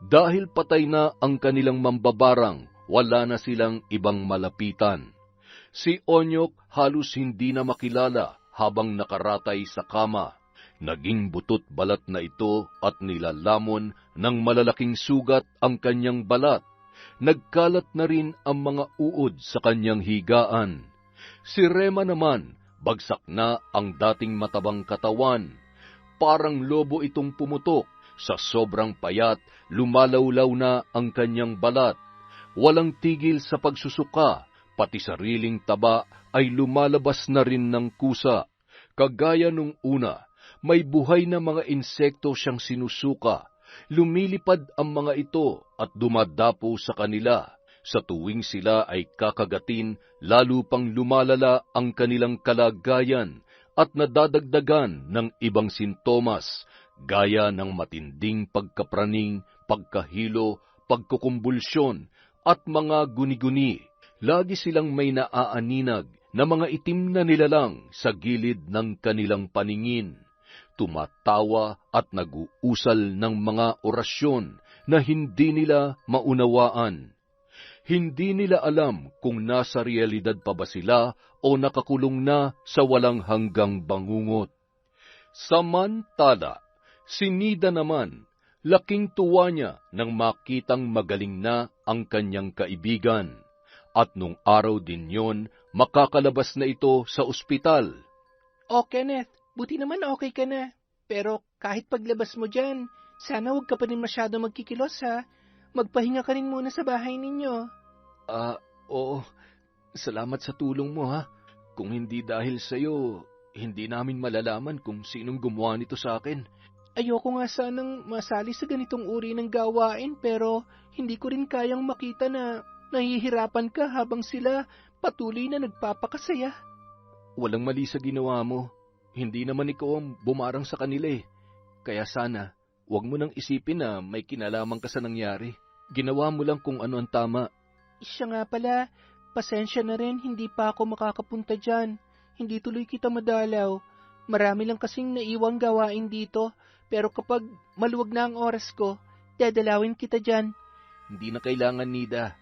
Dahil patay na ang kanilang mambabarang, wala na silang ibang malapitan. Si Onyok halos hindi na makilala habang nakaratay sa kama. Naging butot balat na ito at nilalamon ng malalaking sugat ang kanyang balat. Nagkalat na rin ang mga uod sa kanyang higaan. Si Rema naman, bagsak na ang dating matabang katawan. Parang lobo itong pumutok. Sa sobrang payat, lumalawlaw na ang kanyang balat. Walang tigil sa pagsusuka, pati sariling taba ay lumalabas na rin ng kusa. Kagaya nung una, may buhay na mga insekto siyang sinusuka. Lumilipad ang mga ito at dumadapo sa kanila. Sa tuwing sila ay kakagatin, lalo pang lumalala ang kanilang kalagayan at nadadagdagan ng ibang sintomas, gaya ng matinding pagkapraning, pagkahilo, pagkukumbulsyon, at mga guni-guni. Lagi silang may naaaninag na mga itim na nilalang sa gilid ng kanilang paningin. Tumatawa at nag-uusal ng mga orasyon na hindi nila maunawaan. Hindi nila alam kung nasa realidad pa ba sila o nakakulong na sa walang hanggang bangungot. Samantala, si Nida naman, laking tuwa niya nang makitang magaling na ang kanyang kaibigan. At nung araw din yon, makakalabas na ito sa ospital. O Kenneth, buti naman okay ka na. Pero kahit paglabas mo dyan, sana huwag ka pa rin masyado magkikilos ha. Magpahinga ka rin muna sa bahay ninyo. Oo. Salamat sa tulong mo ha. Kung hindi dahil sa'yo, hindi namin malalaman kung sinong gumawa nito sa akin. Ayoko nga sanang masali sa ganitong uri ng gawain pero hindi ko rin kayang makita na nahihirapan ka habang sila patuloy na nagpapakasaya. Walang mali sa ginawa mo. Hindi naman ikaw ang bumarang sa kanila eh. Kaya sana, huwag mo nang isipin na may kinalaman ka sa nangyari. Ginawa mo lang kung ano ang tama. Siya nga pala, pasensya na rin, hindi pa ako makakapunta dyan. Hindi tuloy kita madalaw. Marami lang kasing naiwang gawain dito, pero kapag maluwag na ang oras ko, dadalawin kita dyan. Hindi na kailangan, Nida.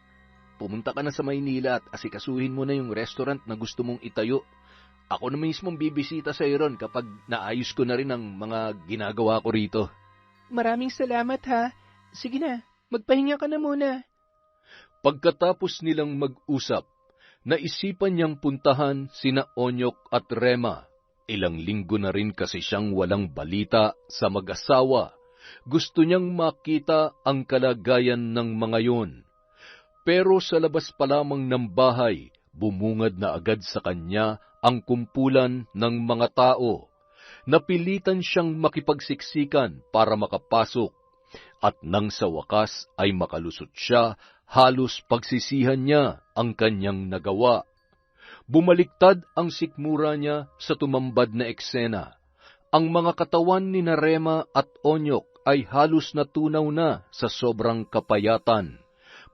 Pumunta ka na sa Maynila at asikasuhin mo na yung restaurant na gusto mong itayo. Ako na mismong bibisita sa iyo ron kapag naayos ko na rin ang mga ginagawa ko rito. Maraming salamat ha. Sige na, magpahinga ka na muna. Pagkatapos nilang mag-usap, naisipan niyang puntahan sina Onyok at Rema. Ilang linggo na rin kasi siyang walang balita sa mag-asawa. Gusto niyang makita ang kalagayan ng mga yon. Pero sa labas pa lamang ng bahay, bumungad na agad sa kanya ang kumpulan ng mga tao. Napilitan siyang makipagsiksikan para makapasok. At nang sa wakas ay makalusot siya, halos pagsisihan niya ang kanyang nagawa. Bumaliktad ang sikmura niya sa tumambad na eksena. Ang mga katawan ni Rema at Onyok ay halos natunaw na sa sobrang kapayatan.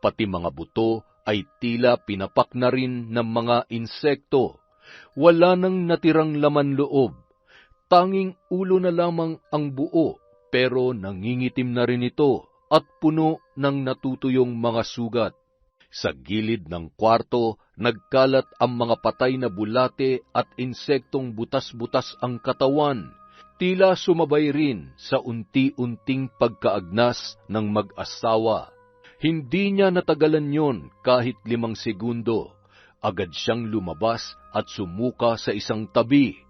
Pati mga buto ay tila pinapak na rin ng mga insekto. Wala nang natirang laman loob. Tanging ulo na lamang ang buo, pero nangingitim na rin ito at puno ng natutuyong mga sugat. Sa gilid ng kwarto, nagkalat ang mga patay na bulate at insektong butas-butas ang katawan. Tila sumabay rin sa unti-unting pagkaagnas ng mag-asawa. Hindi niya natagalan yon kahit 5 segundo. Agad siyang lumabas at sumuka sa isang tabi.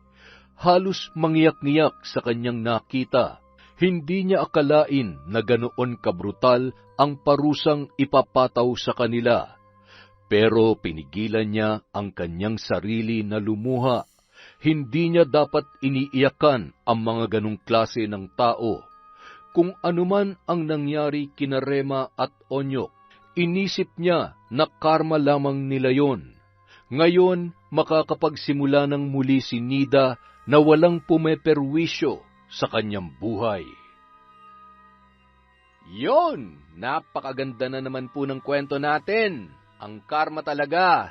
Halos mangiyak-ngiyak sa kanyang nakita. Hindi niya akalain na ganoon kabrutal ang parusang ipapataw sa kanila. Pero pinigilan niya ang kanyang sarili na lumuha. Hindi niya dapat iniiyakan ang mga ganong klase ng tao. Kung anuman ang nangyari kina Rema at Onyok, inisip niya na karma lamang nila yon. Ngayon, makakapagsimula ng muli si Nida na walang pumeperwisyo sa kanyang buhay. Yon! Napakaganda na naman po ng kwento natin. Ang karma talaga.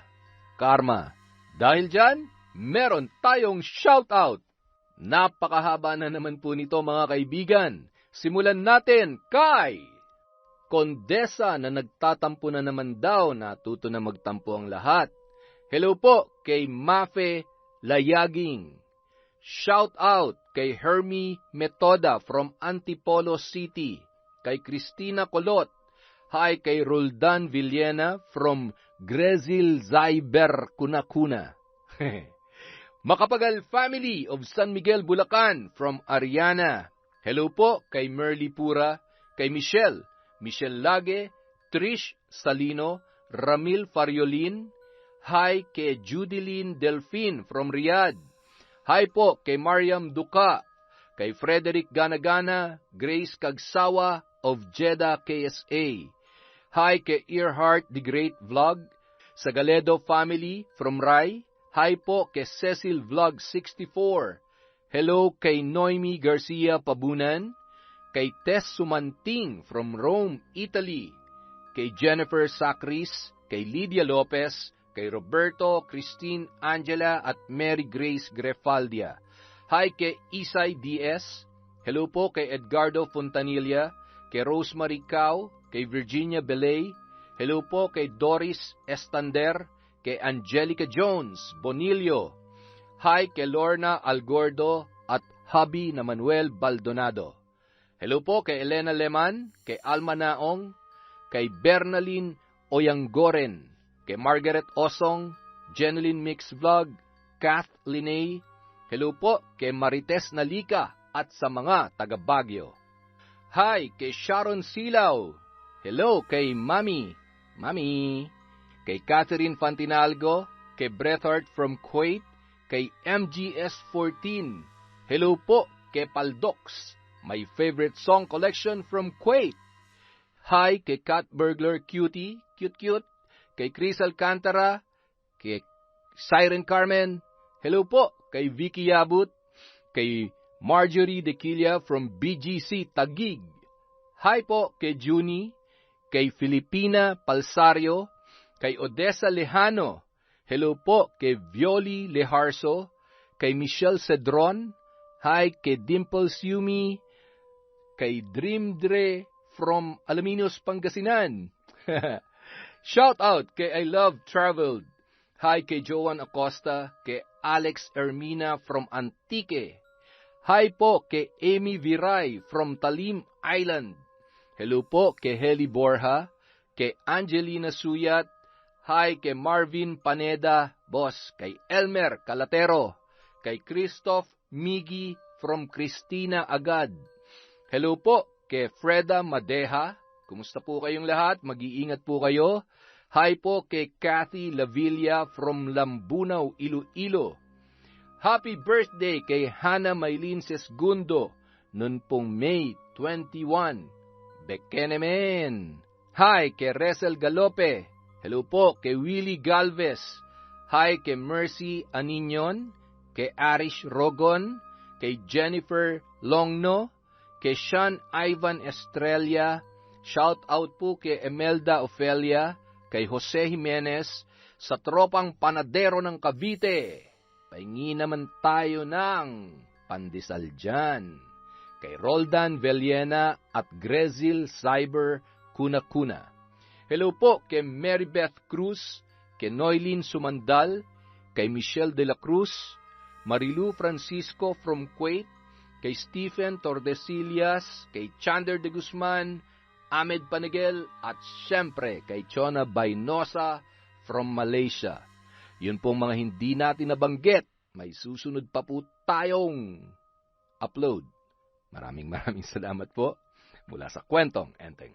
Karma. Dahil dyan, meron tayong shoutout. Napakahaba na naman po nito mga kaibigan. Simulan natin kay Condesa na nagtatampo na naman daw, natuto na magtampo ang lahat. Hello po kay Mafe Layaging. Shoutout kay Hermie Metoda from Antipolo City. Kay Christina Colot. Hi kay Roldan Villena from Grezil Zyber Kunakuna. Makapagal Family of San Miguel, Bulacan from Ariana. Hello po kay Merly Pura, kay Michelle Lage, Trish Salino, Ramil Fariolin. Hi kay Judilyn Delfin from Riyadh. Hi po kay Mariam Duka, kay Frederick Ganagana, Grace Kagsawa of Jeddah, KSA. Hi kay Earhart the Great Vlog, Sagaledo Family from Rai. Hi po kay Cecil Vlog 64. Hello kay Noemi Garcia Pabunan, kay Tess Sumanting from Rome, Italy. Kay Jennifer Sacris, kay Lydia Lopez, kay Roberto, Christine Angela at Mary Grace Grefaldia. Hi kay Isay DS. Hello po kay Edgardo Fontanilla, kay Rosemary Cao, kay Virginia Belay. Hello po kay Doris Estander, kay Angelica Jones Bonilio. Hi kay Lorna Algordo at hubby na Manuel Baldonado. Hello po kay Elena Leman, kay Alma Naong, kay Bernalyn Oyanggoren, kay Margaret Osong, Jeneline Mix Vlog, Kath Linay. Hello po kay Marites Nalika at sa mga taga Baguio. Hi kay Sharon Silaw. Hello kay Mami. Kay Catherine Fantinalgo, kay Brethart from Kuwait, kay MGS14. Hello po kay Paldox, my favorite song collection from Kuwait. Hi kay Cat Burglar Cutie, cute. Kay Chris Alcantara, kay Siren Carmen. Hello po kay Vicky Yabut, kay Marjorie Dequilla from BGC Taguig. Hi po kay Junie, kay Filipina Palsario, kay Odessa Lejano. Hello po kay Violi Leharso, kay Michelle Cedron. Hi kay Dimples Yumi, kay Dreamdre from Alaminos, Pangasinan. Shout out kay I Love Traveled. Hi kay Joan Acosta, kay Alex Ermina from Antique. Hi po kay Amy Viray from Talim Island. Hello po kay Heli Borja, kay Angelina Suyat. Hi kay Marvin Paneda, boss, kay Elmer Calatero, kay Christoph Migi from Cristina Agad. Hello po kay Freda Madeja. Kumusta po kayong lahat? Mag-iingat po kayo. Hi po kay Kathy Lavilla from Lambunaw, Iloilo. Happy birthday kay Hannah Maylin Sesgundo noon pong May 21. Bekenemen. Hi kay Resel Galope. Hello po kay Willie Galvez. Hi kay Mercy Aninyon, kay Arish Rogon, kay Jennifer Longno, kay Sean Ivan Estrella. Shout out po kay Emelda Ofelia, kay Jose Jimenez, sa tropang panadero ng Cavite. Pahingi naman tayo ng pandesal dyan. Kay Roldan Villena at Grezil Cyber Kunakuna. Hello po kay Marybeth Cruz, kay Noylin Sumandal, kay Michelle de la Cruz, Marilu Francisco from Kuwait, kay Stephen Tordesillas, kay Chander de Guzman, Ahmed Panigel, at syempre kay Chona Bainosa from Malaysia. Yun pong mga hindi natin nabanggit. May susunod pa po tayong upload. Maraming salamat po mula sa Kwentong Enteng.